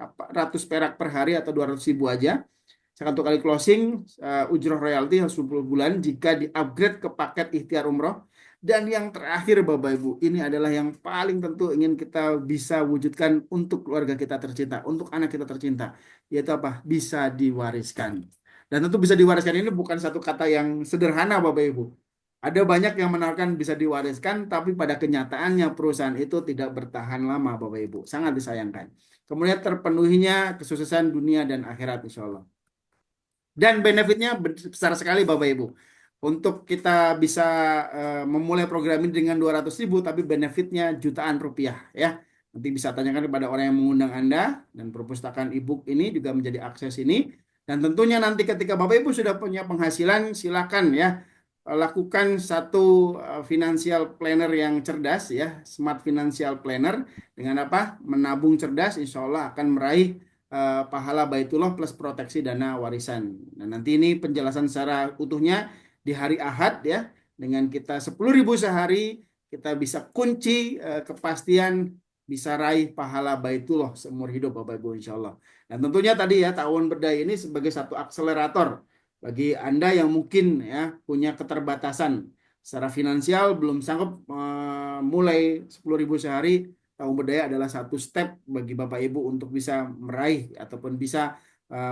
perak per hari atau 200 ribu aja. Satu kali closing, ujroh royalti harus 20 bulan jika di-upgrade ke paket ikhtiar umroh. Dan yang terakhir Bapak Ibu, ini adalah yang paling tentu ingin kita bisa wujudkan untuk keluarga kita tercinta, untuk anak kita tercinta, yaitu apa? Bisa diwariskan. Dan tentu bisa diwariskan ini bukan satu kata yang sederhana Bapak Ibu. Ada banyak yang menawarkan bisa diwariskan, tapi pada kenyataannya perusahaan itu tidak bertahan lama Bapak Ibu. Sangat disayangkan. Kemudian terpenuhinya kesuksesan dunia dan akhirat insya Allah. Dan benefitnya besar sekali Bapak Ibu. Untuk kita bisa memulai program ini dengan 200 ribu, tapi benefitnya jutaan rupiah ya. Nanti bisa tanyakan kepada orang yang mengundang Anda, dan perpustakaan e-book ini juga menjadi akses ini. Dan tentunya nanti ketika Bapak Ibu sudah punya penghasilan, silakan ya lakukan satu financial planner yang cerdas ya, smart financial planner, dengan apa? Menabung cerdas, insya Allah akan meraih pahala Baitullah plus proteksi dana warisan. Nah, nanti ini penjelasan secara utuhnya di hari Ahad ya. Dengan kita 10 ribu sehari, kita bisa kunci kepastian bisa raih pahala Baitullah seumur hidup Bapak Ibu insya Allah. Dan tentunya tadi ya Ta'awun Berdaya ini sebagai satu akselerator bagi Anda yang mungkin ya punya keterbatasan secara finansial, belum sanggup mulai 10 ribu sehari. Ta'awun Berdaya adalah satu step bagi Bapak Ibu untuk bisa meraih ataupun bisa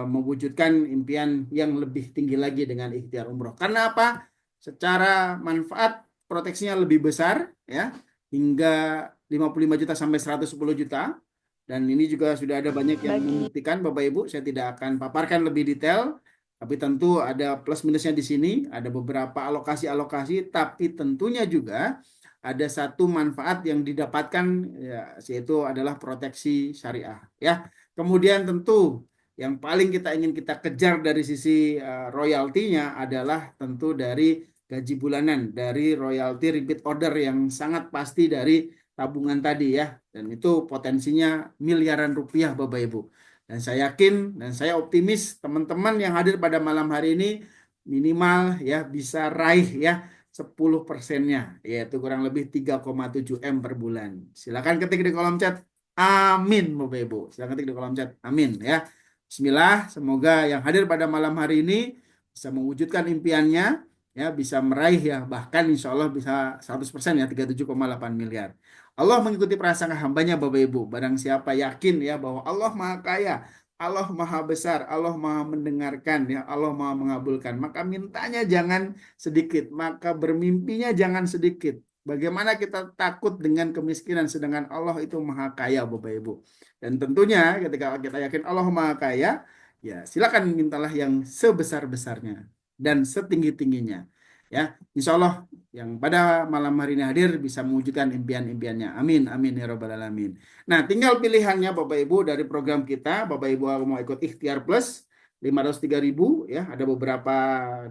mewujudkan impian yang lebih tinggi lagi dengan ikhtiar umroh. Karena apa? Secara manfaat proteksinya lebih besar ya, hingga 55 juta sampai 110 juta. Dan ini juga sudah ada banyak yang membuktikan Bapak Ibu. Saya tidak akan paparkan lebih detail, tapi tentu ada plus minusnya di sini, ada beberapa alokasi-alokasi, tapi tentunya juga ada satu manfaat yang didapatkan ya, yaitu adalah proteksi syariah ya. Kemudian tentu yang paling kita ingin kita kejar dari sisi royaltinya adalah tentu dari gaji bulanan, dari royalti repeat order yang sangat pasti dari tabungan tadi ya. Dan itu potensinya miliaran rupiah Bapak Ibu. Dan saya yakin dan saya optimis teman-teman yang hadir pada malam hari ini minimal ya bisa raih ya 10%-nya, yaitu kurang lebih 3,7 M per bulan. Silakan ketik di kolom chat. Amin Bapak Ibu. Silakan ketik di kolom chat. Amin ya. Bismillah, semoga yang hadir pada malam hari ini bisa mewujudkan impiannya ya, bisa meraih ya, bahkan insya Allah bisa 100% ya, 37,8 miliar. Allah mengikuti prasangka hambanya Bapak Ibu. Barang siapa yakin ya bahwa Allah Maha Kaya, Allah Maha Besar, Allah Maha mendengarkan ya, Allah Maha mengabulkan, maka mintanya jangan sedikit, maka bermimpinya jangan sedikit. Bagaimana kita takut dengan kemiskinan sedangkan Allah itu Maha Kaya Bapak Ibu. Dan tentunya ketika kita yakin Allah Maha Kaya, ya silakan mintalah yang sebesar-besarnya dan setinggi-tingginya. Ya, insya Allah yang pada malam hari ini hadir bisa mewujudkan impian-impiannya. Amin, amin ya robbal alamin. Nah, tinggal pilihannya Bapak Ibu dari program kita. Bapak Ibu mau ikut Ikhtiar Plus 503 ribu ya, ada beberapa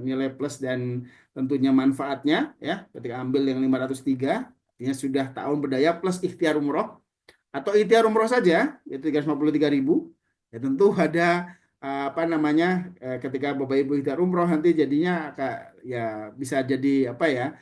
nilai plus dan tentunya manfaatnya ya. Ketika ambil yang 503, artinya sudah Ta'awun Berdaya plus Ikhtiar Umroh, atau ikhtiar umroh saja yaitu 353 ribu. Ya tentu ada apa namanya ketika Bapak Ibu ikhtiar umroh nanti jadinya ya bisa jadi apa ya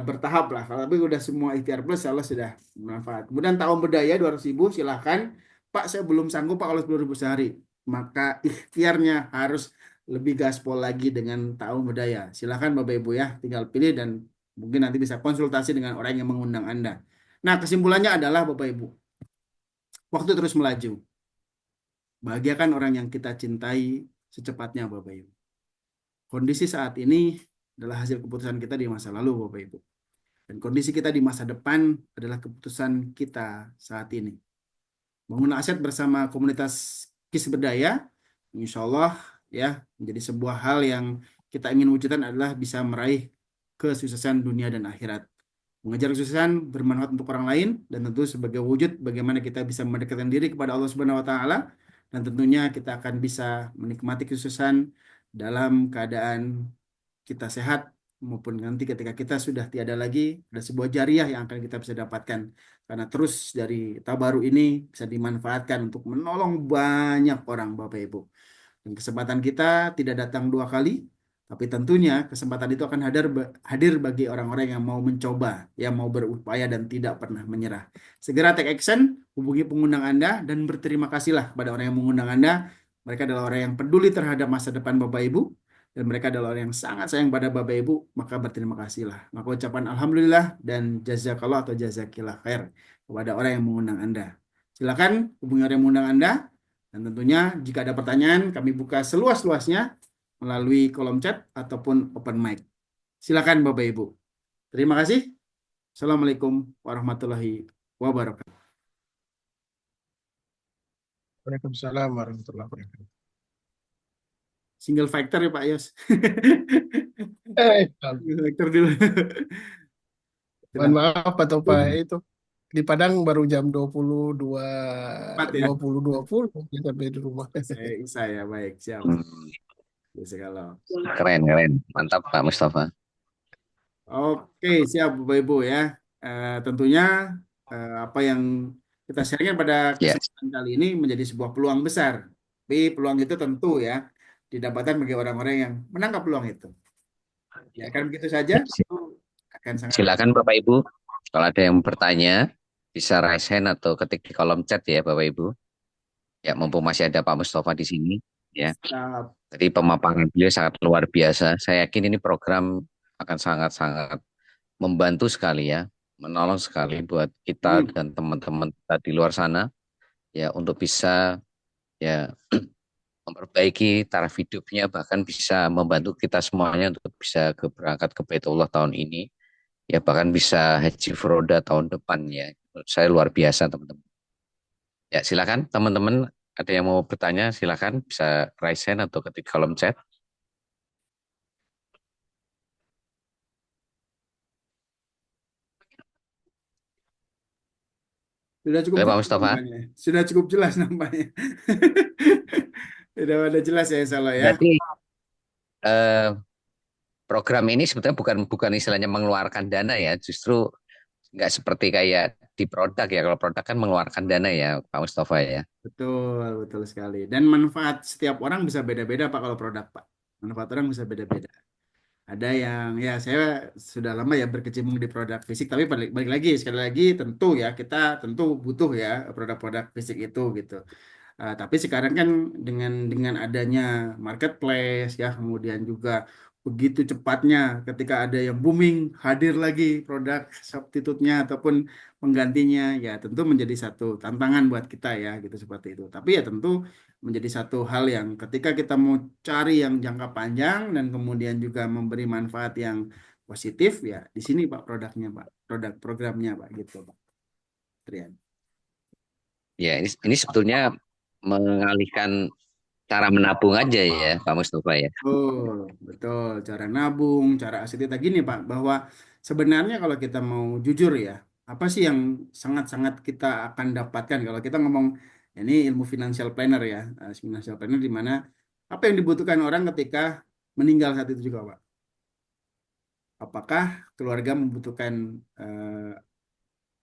bertahap lah. Kalau tapi udah semua ikhtiar plus Allah sudah bermanfaat. Kemudian Ta'awun Berdaya 200 ribu, silahkan Pak saya belum sanggup Pak kalau 10 ribu sehari. Maka ikhtiarnya harus lebih gaspol lagi dengan Ta'awun Berdaya. Silahkan Bapak Ibu ya, tinggal pilih dan mungkin nanti bisa konsultasi dengan orang yang mengundang Anda. Nah, kesimpulannya adalah Bapak Ibu, waktu terus melaju. Bahagiakan orang yang kita cintai secepatnya Bapak Ibu. Kondisi saat ini adalah hasil keputusan kita di masa lalu Bapak Ibu. Dan kondisi kita di masa depan adalah keputusan kita saat ini. Bangun aset bersama komunitas KIS Berdaya, insya Allah ya menjadi sebuah hal yang kita ingin wujudkan adalah bisa meraih kesuksesan dunia dan akhirat. Mengejar kesuksesan bermanfaat untuk orang lain dan tentu sebagai wujud bagaimana kita bisa mendekatkan diri kepada Allah Subhanahu wa taala dan tentunya kita akan bisa menikmati kesuksesan dalam keadaan kita sehat maupun nanti ketika kita sudah tiada lagi ada sebuah jariah yang akan kita bisa dapatkan karena terus dari tabaru ini bisa dimanfaatkan untuk menolong banyak orang Bapak Ibu. Dan kesempatan kita tidak datang dua kali, tapi tentunya kesempatan itu akan hadir bagi orang-orang yang mau mencoba, yang mau berupaya dan tidak pernah menyerah. Segera take action, hubungi pengundang Anda dan berterima kasihlah kepada orang yang mengundang Anda. Mereka adalah orang yang peduli terhadap masa depan Bapak Ibu dan mereka adalah orang yang sangat sayang pada Bapak Ibu, maka berterima kasihlah. Maka ucapan alhamdulillah dan jazakallah atau jazakillah khair kepada orang yang mengundang Anda. Silakan hubungi orang yang mengundang Anda dan tentunya jika ada pertanyaan kami buka seluas-luasnya melalui kolom chat ataupun open mic. Silakan Bapak Ibu. Terima kasih. Assalamualaikum warahmatullahi wabarakatuh. Waalaikumsalam warahmatullahi wabarakatuh. Single factor ya Pak Yos. Eh, Single factor dulu. mohon Tenang. maaf Pak Topa itu di Padang baru jam 22 Cepat ya. 20 sampai di rumah. Saya baik siap. Hmm, Bisa kalau. keren, keren. Mantap, Pak Mustafa. Oke, siap Bapak Ibu ya. Tentunya apa yang kita sharingkan pada Ya, kesempatan kali ini menjadi sebuah peluang besar. Tapi peluang itu tentu ya didapatkan bagi orang-orang yang menangkap peluang itu. Ya kan begitu saja. Itu akan sangat silakan Bapak Ibu. Kalau ada yang bertanya, bisa raise hand atau ketik di kolom chat ya, Bapak Ibu. Ya, mumpung masih ada Pak Mustafa di sini. Ya, siap. tadi pemaparan beliau sangat luar biasa. Saya yakin ini program akan sangat-sangat membantu sekali ya, menolong sekali buat kita Hmm. dan teman-teman kita di luar sana ya untuk bisa ya memperbaiki taraf hidupnya bahkan bisa membantu kita semuanya untuk bisa berangkat ke Baitullah tahun ini ya bahkan bisa haji furoda tahun depan ya. Menurut saya luar biasa teman-teman. Ya silakan teman-teman ada yang mau bertanya silakan bisa raise hand atau ketik kolom chat. Sudah cukup Oke Pak jelas Mustafa. nampaknya. Sudah cukup jelas nampaknya. Sudah ada jelas ya insya Allah ya. Berarti eh, program ini sebetulnya bukan bukan istilahnya mengeluarkan dana ya, justru nggak seperti kayak di produk ya. Kalau produk kan mengeluarkan dana ya, Pak Mustafa ya. Betul, betul sekali. Dan manfaat setiap orang bisa beda-beda Pak kalau produk Pak. Manfaat orang bisa beda-beda. Ada yang ya saya sudah lama ya berkecimpung di produk fisik, tapi balik lagi sekali lagi tentu ya kita tentu butuh ya produk-produk fisik itu gitu. Tapi sekarang kan dengan adanya marketplace ya, kemudian juga begitu cepatnya ketika ada yang booming hadir lagi produk substitutnya ataupun penggantinya, ya tentu menjadi satu tantangan buat kita ya gitu seperti itu. Tapi ya tentu menjadi satu hal yang ketika kita mau cari yang jangka panjang dan kemudian juga memberi manfaat yang positif ya di sini Pak produknya Pak, produk programnya Pak gitu Pak Trian. Ya, ini sebetulnya mengalihkan cara menabung aja ya, Pak Mustafa ya. Betul, betul. Cara nabung, cara aset kita gini Pak, bahwa sebenarnya kalau kita mau jujur ya, apa sih yang sangat-sangat kita akan dapatkan kalau kita ngomong ini ilmu financial planner ya, financial planner di mana apa yang dibutuhkan orang ketika meninggal saat itu juga Pak. Apakah keluarga membutuhkan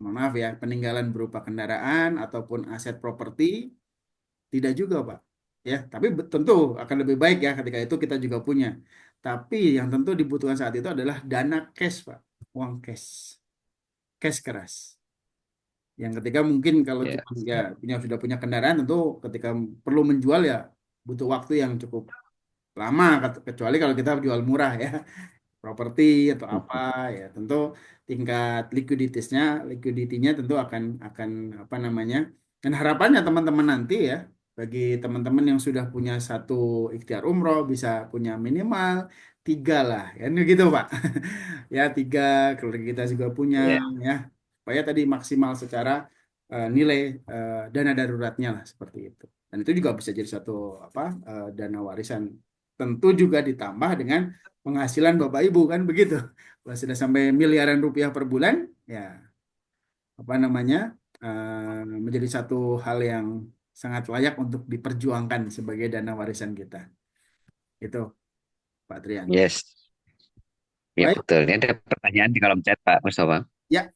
mohon maaf ya, peninggalan berupa kendaraan ataupun aset properti? Tidak juga, Pak. Ya, tapi tentu akan lebih baik ya ketika itu kita juga punya. Tapi yang tentu dibutuhkan saat itu adalah dana cash, Pak. Uang cash. Cash keras. Yang ketika mungkin kalau Ya, cuma ya sudah punya kendaraan tentu ketika perlu menjual ya butuh waktu yang cukup lama kecuali kalau kita jual murah ya. Properti atau apa ya tentu tingkat likuiditasnya tentu akan apa namanya dan harapannya teman-teman nanti ya Bagi teman-teman yang sudah punya satu ikhtiar umroh bisa punya minimal 3 lah, kan gitu Pak. Ya 3, keluarga kita juga punya Iya. ya, supaya tadi maksimal secara nilai dana daruratnya lah seperti itu. Dan itu juga bisa jadi satu apa dana warisan. Tentu juga ditambah dengan penghasilan Bapak Ibu kan begitu. Kalau sudah sampai miliaran rupiah per bulan, ya apa namanya menjadi satu hal yang sangat layak untuk diperjuangkan sebagai dana warisan kita. Itu Pak Trian. Yes. Ya Baik, betul. Ini ada pertanyaan di kolom chat Pak Mustafa. ya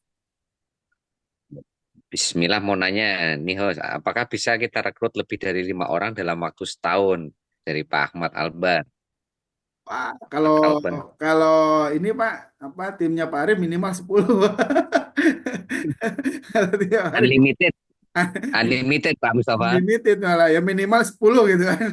Bismillah mau nanya nih host, apakah bisa kita rekrut lebih dari 5 orang dalam waktu setahun dari Pak Ahmad Albar, Pak, kalau Pak Kalben. kalau ini Pak apa timnya Pak Arif minimal 10. Kalau timnya Pak Arif Unlimited, unlimited Pak Mustafa. unlimited malah ya minimal 10 gitu kan.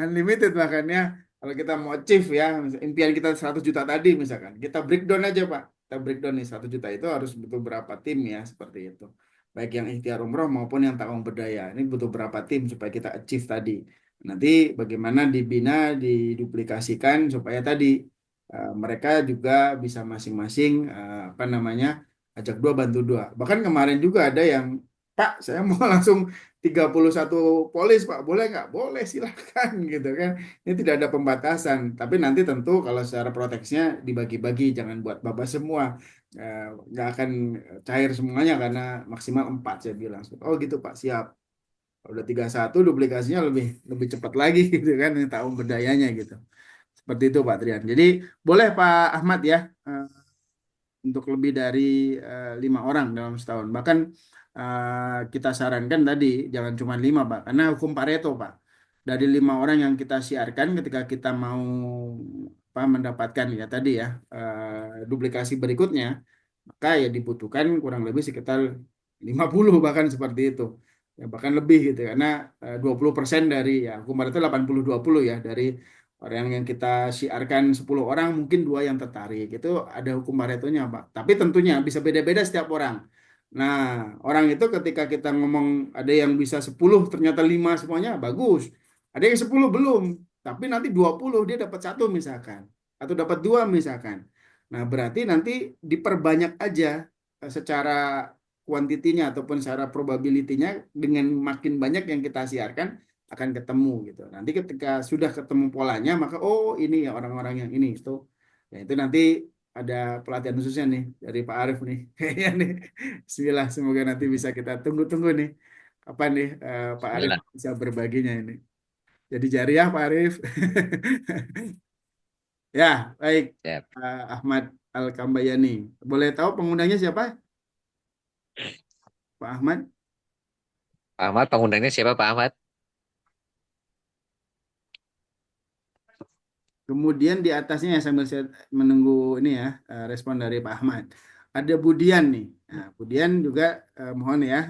Unlimited makanya kalau kita mau achieve ya impian kita 100 juta tadi misalkan kita breakdown aja Pak. Kita breakdown nih 100 juta itu harus butuh berapa tim ya seperti itu. Baik yang ikhtiar umroh maupun yang takung berdaya. Ini butuh berapa tim supaya kita achieve tadi. Nanti bagaimana dibina, diduplikasikan supaya tadi mereka juga bisa masing-masing apa namanya ajak dua bantu dua. Bahkan kemarin juga ada yang Pak, saya mau langsung 31 polis, Pak. Boleh nggak? Boleh, silakan gitu kan. Ini tidak ada pembatasan. Tapi nanti tentu kalau secara proteksinya dibagi-bagi, jangan buat babas semua. Nggak akan cair semuanya karena maksimal 4 saya bilang. Oh gitu Pak, siap. Kalau udah 31 duplikasinya lebih lebih cepat lagi gitu kan. Ini tahun berdayanya gitu. Seperti itu Pak Trian. Jadi boleh Pak Ahmad ya. Untuk lebih dari 5 orang dalam setahun. Bahkan kita sarankan tadi jangan cuma 5, Pak, karena hukum Pareto, Pak. Dari 5 orang yang kita siarkan ketika kita mau apa, mendapatkan ya tadi ya duplikasi berikutnya, maka ya dibutuhkan kurang lebih sekitar 50 bahkan seperti itu. Ya, bahkan lebih gitu karena 20% dari ya hukum Pareto 80-20 ya dari orang yang kita siarkan 10 orang mungkin 2 yang tertarik. Itu ada hukum Paretonya, Pak. Tapi tentunya bisa beda-beda setiap orang. Nah, orang itu ketika kita ngomong ada yang bisa 10 ternyata 5 semuanya bagus. Ada yang 10 belum, tapi nanti 20 dia dapat satu misalkan atau dapat 2 misalkan. Nah, berarti nanti diperbanyak aja secara kuantitinya ataupun secara probabilitinya dengan makin banyak yang kita siarkan akan ketemu gitu. Nanti ketika sudah ketemu polanya maka oh ini ya orang-orang yang ini itu. Ya itu nanti ada pelatihan khususnya nih dari Pak Arief nih. Kayaknya nih. Bismillah semoga nanti bisa kita tunggu-tunggu nih kapan nih Pak Arief Bismillah. bisa berbaginya ini. Jadi jariah Pak Arief. Ya, baik Ya. Ahmad Al-Kambayani. Boleh tahu pengundangnya siapa? Pak Ahmad. Pak Ahmad, pengundangnya siapa Pak Ahmad? Kemudian di atasnya ya sambil saya menunggu ini ya respon dari Pak Ahmad. Ada Budian nih. Nah, Budian juga mohon ya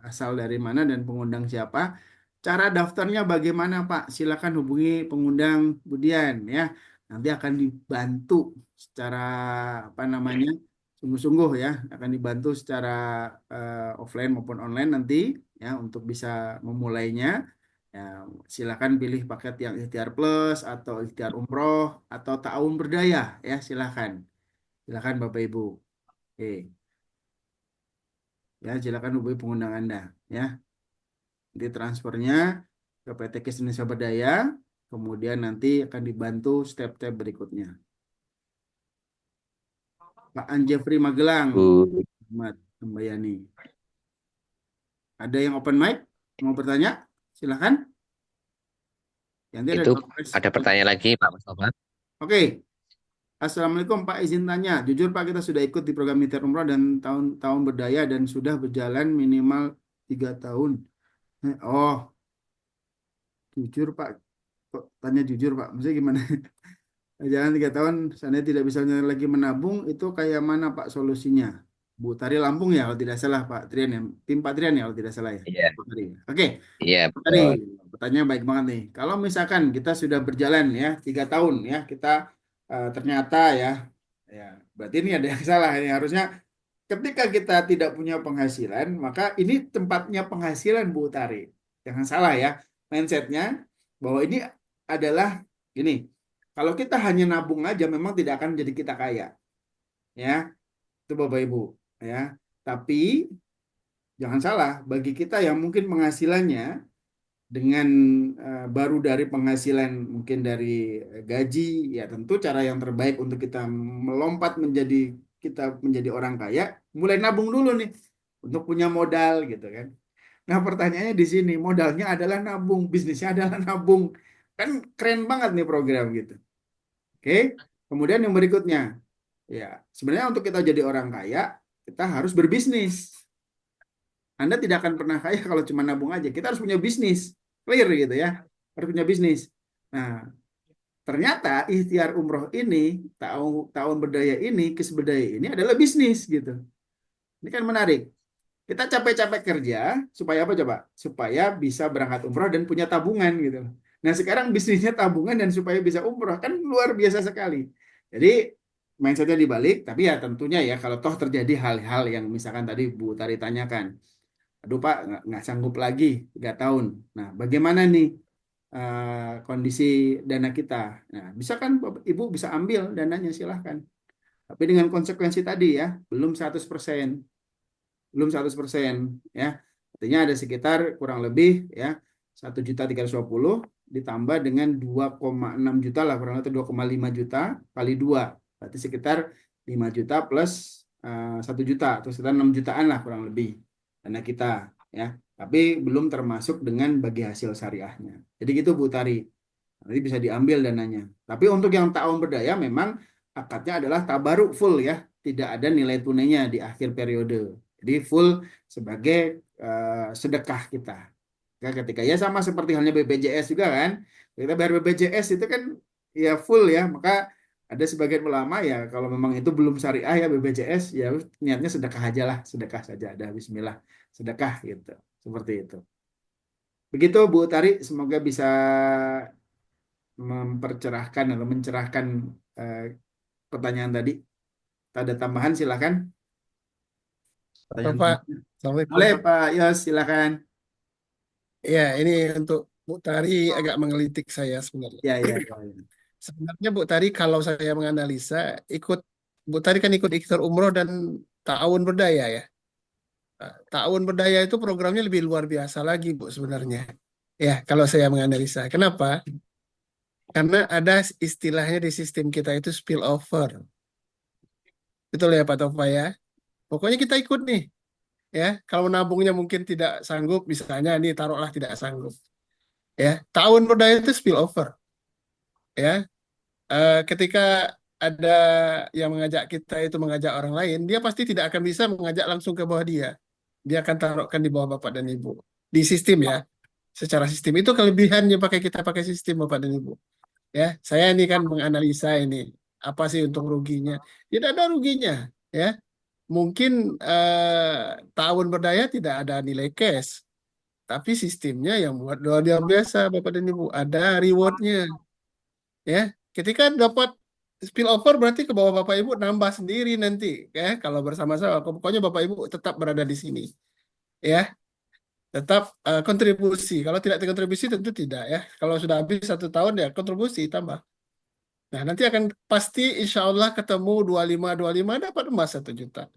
asal dari mana dan pengundang siapa. Cara daftarnya bagaimana Pak? Silakan hubungi pengundang Budian ya. Nanti akan dibantu secara apa namanya sungguh-sungguh ya. Akan dibantu secara offline maupun online nanti ya untuk bisa memulainya. Ya, silakan pilih paket yang ikhtiar plus atau ikhtiar umroh atau ta'awun berdaya ya silakan. Silakan Bapak Ibu. Oke, ya silakan hubungi pengundang Anda ya. Nanti transfernya ke PT KIS Indonesia Berdaya, kemudian nanti akan dibantu step-step berikutnya. Pak Anjefri Magelang, Bu, Ahmad Membayani. Ada yang open mic mau bertanya? Silakan. Nanti ada itu door prize. ada pertanyaan lagi Pak Mustafa. Oke. Assalamualaikum Pak, izin tanya. Jujur Pak, kita sudah ikut di program Mitra Umroh dan tahun-tahun berdaya dan sudah berjalan minimal 3 tahun. Oh, jujur Pak. Kok tanya jujur Pak? Maksudnya gimana? Jalan 3 tahun, saya tidak bisa lagi menabung, itu kayak mana Pak solusinya? Bu Tari Lampung ya, kalau tidak salah Pak Trian ya. Tim Pak Trian ya, kalau tidak salah ya. Iya, Pak Tri. Oke, iya Pak Tari, betul. pertanyaan baik banget nih. Kalau misalkan kita sudah berjalan ya, 3 tahun ya, kita ternyata ya, ya berarti ini ada yang salah. Ini harusnya ketika kita tidak punya penghasilan, maka ini tempatnya penghasilan Bu Tari. Jangan salah ya mindsetnya bahwa ini adalah gini. Kalau kita hanya nabung aja memang tidak akan jadi kita kaya, ya. Itu Bapak Ibu, ya. Tapi jangan salah, bagi kita yang mungkin penghasilannya dengan baru dari penghasilan mungkin dari gaji, ya tentu cara yang terbaik untuk kita melompat menjadi kita menjadi orang kaya, mulai nabung dulu nih untuk punya modal gitu kan. Nah, pertanyaannya di sini, modalnya adalah nabung, bisnisnya adalah nabung. Kan keren banget nih program gitu. Oke. Kemudian yang berikutnya, ya, sebenarnya untuk kita jadi orang kaya, kita harus berbisnis. Anda tidak akan pernah kaya kalau cuma nabung aja. Kita harus punya bisnis. Clear gitu ya. Harus punya bisnis. Nah, ternyata ikhtiar umroh ini, tahun berdaya ini, Kisberdaya ini adalah bisnis gitu. Ini kan menarik. Kita capek-capek kerja supaya apa coba? Supaya bisa berangkat umroh dan punya tabungan gitu. Nah, sekarang bisnisnya tabungan dan supaya bisa umroh kan luar biasa sekali. Jadi mindsetnya dibalik, tapi ya tentunya ya kalau toh terjadi hal-hal yang misalkan tadi Bu Tari tanyakan, aduh Pak nggak sanggup lagi 3 tahun. Nah, bagaimana nih kondisi dana kita? Nah, bisa kan Ibu bisa ambil dananya silahkan. Tapi dengan konsekuensi tadi ya, belum 100%. Belum 100%, ya. Artinya ada sekitar kurang lebih ya 1.350.000 ditambah dengan 2,6 juta lah, kurang lebih 2,5 juta kali 2. Berarti sekitar 5 juta plus 1 juta atau sekitar 6 jutaan lah kurang lebih dana kita ya. Tapi belum termasuk dengan bagi hasil syariahnya. Jadi gitu Bu Tari. Nanti bisa diambil dananya. Tapi untuk yang tahun berdaya memang akadnya adalah tabaruk full ya. Tidak ada nilai tunainya di akhir periode. Jadi full sebagai sedekah kita. Ya, ketika ya sama seperti halnya BPJS juga kan. Kita bayar BPJS itu kan ya full ya. Maka ada sebagian ulama ya kalau memang itu belum syariah ya BPJS ya niatnya sedekah aja lah. Sedekah saja ada bismillah. Sedekah gitu. Seperti itu. Begitu Bu Tari, semoga bisa mempercerahkan atau mencerahkan eh, pertanyaan tadi. Ada tambahan silakan. Atau Pertanyaan Pak, selanjutnya. Assalamualaikum Boleh Pak. Pak Yos, silakan. Ya, ini untuk Bu Tari agak menggelitik saya sebenarnya. Ya, ya, ya, ya. Sebenarnya Bu Tari kalau saya menganalisa, ikut Bu Tari kan ikut Ikhtar Umroh dan Ta'awun Berdaya ya. Nah, Ta'awun Berdaya itu programnya lebih luar biasa lagi Bu sebenarnya. Ya, kalau saya menganalisa. Kenapa? Karena ada istilahnya di sistem kita itu spillover. Betul ya Pak Tova ya? Pokoknya kita ikut nih. Ya, kalau nabungnya mungkin tidak sanggup, misalnya ini taruhlah tidak sanggup. Ya, Ta'awun Berdaya itu spillover. Ya, ketika ada yang mengajak kita itu mengajak orang lain, dia pasti tidak akan bisa mengajak langsung ke bawah dia. Dia akan taruhkan di bawah Bapak dan Ibu. Di sistem ya, secara sistem. Itu kelebihannya pakai kita pakai sistem Bapak dan Ibu. Ya, saya ini kan menganalisa ini. Apa sih untung ruginya? Tidak ada ruginya. Ya, mungkin tahun berdaya tidak ada nilai cash. Tapi sistemnya yang buat luar biasa Bapak dan Ibu. Ada rewardnya. Ya, ketika dapat spillover berarti ke bawah Bapak Ibu nambah sendiri nanti ya kalau bersama-sama pokoknya Bapak Ibu tetap berada di sini ya tetap kontribusi kalau tidak kontribusi tentu tidak ya kalau sudah habis 1 tahun ya kontribusi tambah nah nanti akan pasti insya Allah ketemu 25 dapat emas 1 juta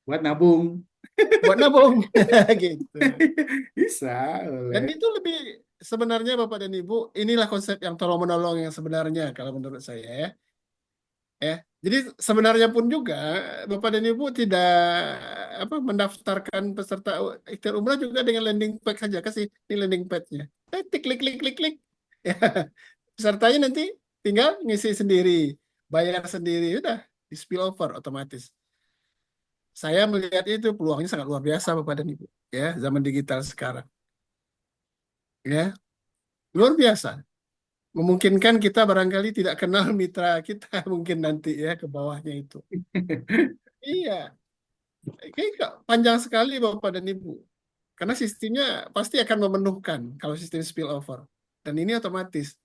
Buat nabung. buat nabung gitu Bisa, dan boleh. itu lebih sebenarnya Bapak dan Ibu inilah konsep yang tolong menolong yang sebenarnya kalau menurut saya ya. Jadi sebenarnya pun juga Bapak dan Ibu tidak apa mendaftarkan peserta ikhtiar umrah juga dengan landing page saja kasih di landing page-nya. Klik klik klik klik klik. Ya, pesertanya nanti tinggal ngisi sendiri, bayar sendiri, udah di spill over otomatis. Saya melihat itu peluangnya sangat luar biasa Bapak dan Ibu ya zaman digital sekarang. Ya, luar biasa. Memungkinkan kita barangkali tidak kenal mitra kita mungkin nanti ya ke bawahnya itu. Iya, kayaknya panjang sekali Bapak dan Ibu. Karena sistemnya pasti akan memenuhkan kalau sistem spillover. Dan ini otomatis.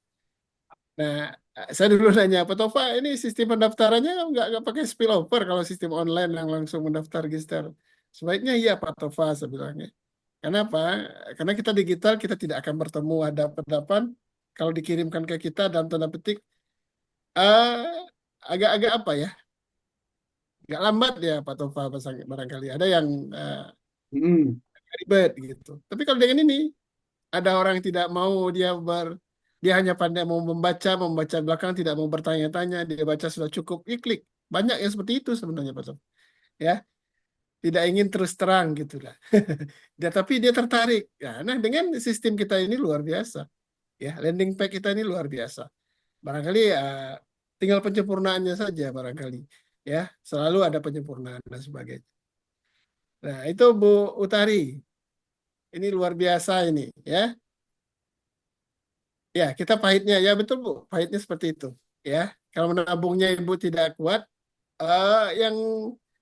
Nah, saya dulu nanya, Pak Tova, ini sistem pendaftarannya nggak pakai spillover kalau sistem online yang langsung mendaftar register. Sebaiknya iya Pak Tova, saya bilangnya. Kenapa? Karena kita digital, kita tidak akan bertemu hadapan-hadapan. Kalau dikirimkan ke kita dalam tanda petik, eh, agak-agak apa ya? Agak lambat ya Pak Tova barangkali. Ada yang Mm-mm. ribet gitu. Tapi kalau dengan ini, ada orang yang tidak mau dia hanya pandai mau membaca belakang tidak mau bertanya-tanya, dia baca sudah cukup, klik. Banyak yang seperti itu sebenarnya Pak Tova. Ya, tidak ingin terus terang gitu lah. Tapi dia tertarik. Ya, nah dengan sistem kita ini luar biasa. Ya, landing page kita ini luar biasa. Barangkali tinggal penyempurnaannya saja barangkali. Ya, selalu ada penyempurnaan dan sebagainya. Nah, itu Bu Utari. Ini luar biasa ini, ya. Ya, kita pahitnya ya betul Bu. Pahitnya seperti itu, ya. Kalau menabungnya Ibu tidak kuat, yang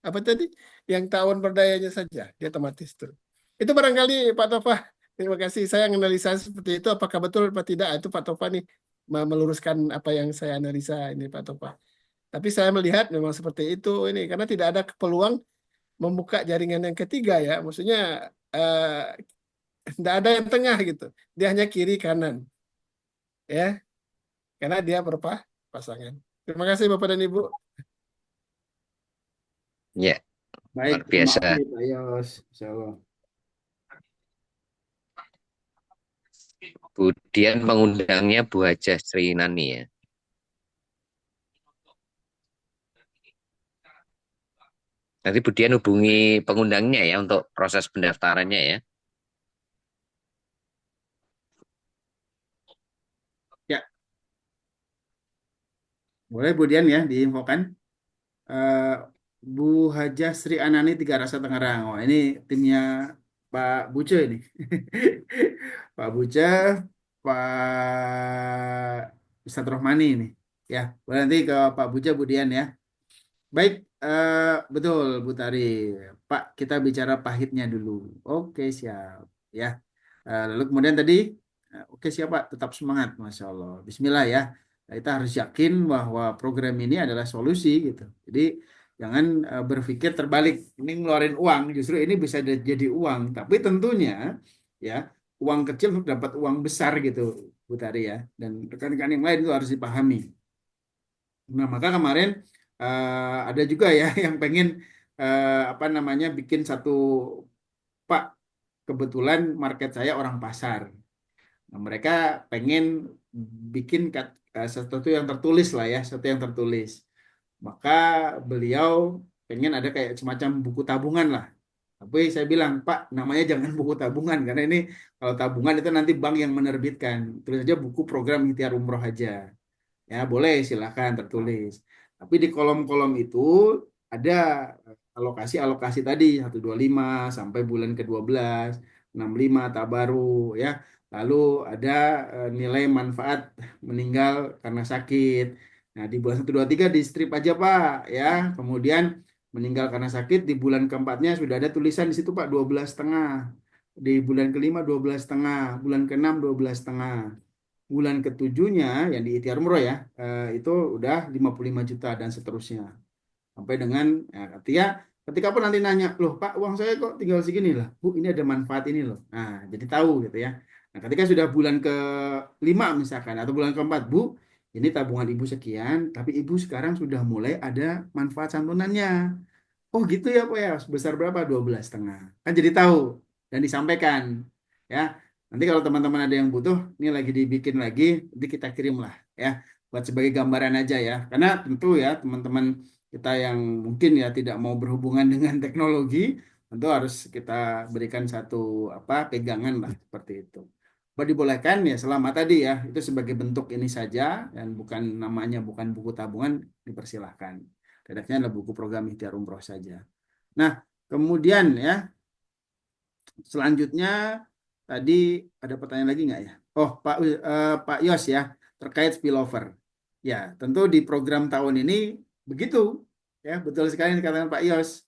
apa tadi? Yang tawon berdayanya saja, dia otomatis tuh. Itu barangkali Pak Tofa. Terima kasih. Saya menganalisa seperti itu. Apakah betul atau tidak? Itu Pak Tofa nih meluruskan apa yang saya analisa ini Pak Tofa. Tapi saya melihat memang seperti itu ini karena tidak ada peluang membuka jaringan yang ketiga ya. Maksudnya tidak ada yang tengah gitu. Dia hanya kiri kanan ya, karena dia berpasangan. Terima kasih Bapak dan Ibu. Ya, Baik, luar terima biasa. kasih Pak Yos. Insya Allah. Kemudian pengundangnya Bu Hajah Sri Nani ya. Nanti Bu Dian hubungi pengundangnya ya untuk proses pendaftarannya ya. Ya, boleh Bu Dian ya diinfokan. Eh, Bu Hajah Sri Anani Tiga Rasa Tangerang. Wah, ini timnya Pak Buce ini. Pak Buce, Pak Ustadz Rohmani ini. Ya, boleh nanti ke Pak Buce, Bu Dian ya. Baik, betul Bu Tari. Pak, kita bicara pahitnya dulu. Oke, siap. Ya. Lalu kemudian tadi, oke siap Pak, tetap semangat, Masya Allah. Bismillah ya. Kita harus yakin bahwa program ini adalah solusi gitu. Jadi jangan berpikir terbalik. Ini ngeluarin uang, justru ini bisa jadi uang. Tapi tentunya ya uang kecil untuk dapat uang besar gitu, Bu Tari ya. Dan rekan-rekan yang lain itu harus dipahami. Nah, maka kemarin ada juga ya yang pengen apa namanya bikin satu Pak, kebetulan market saya orang pasar. Nah, mereka pengen bikin sesuatu yang tertulis lah ya, sesuatu yang tertulis. Maka beliau pengen ada kayak semacam buku tabungan lah. Tapi saya bilang, Pak, namanya jangan buku tabungan karena ini kalau tabungan itu nanti bank yang menerbitkan. Tulis aja buku program ikhtiar umroh aja. Ya, boleh silahkan tertulis. Tapi di kolom-kolom itu ada alokasi-alokasi tadi 125 sampai bulan ke-12, 65 tabaru ya. Lalu ada nilai manfaat meninggal karena sakit. Nah, di bulan 123 di strip aja Pak ya. Kemudian meninggal karena sakit di bulan keempatnya sudah ada tulisan di situ Pak 12,5. Di bulan kelima 12,5, bulan keenam 12,5. Bulan ketujuhnya yang di ikhtiar umroh ya itu udah 55 juta dan seterusnya sampai dengan ya, ketika pun nanti nanya loh Pak uang saya kok tinggal segini lah Bu ini ada manfaat ini loh nah jadi tahu gitu ya. Nah ketika sudah bulan ke-5 misalkan atau bulan keempat Bu ini tabungan ibu sekian tapi ibu sekarang sudah mulai ada manfaat santunannya. Oh gitu ya Pak ya, sebesar berapa? 12,5. Kan jadi tahu dan disampaikan. Ya, nanti kalau teman-teman ada yang butuh, ini lagi dibikin lagi, nanti kita kirim lah ya, buat sebagai gambaran aja ya. Karena tentu ya teman-teman kita yang mungkin ya tidak mau berhubungan dengan teknologi, tentu harus kita berikan satu apa pegangan lah seperti itu. Bahwa dibolehkan ya selama tadi ya, itu sebagai bentuk ini saja dan bukan namanya bukan buku tabungan dipersilahkan. Redaknya adalah buku program ikhtiar umroh saja. Nah, kemudian ya, selanjutnya tadi ada pertanyaan lagi nggak ya? Oh, Pak Yos ya, terkait spillover. Ya, tentu di program tahun ini begitu. Ya, betul sekali yang dikatakan Pak Yos.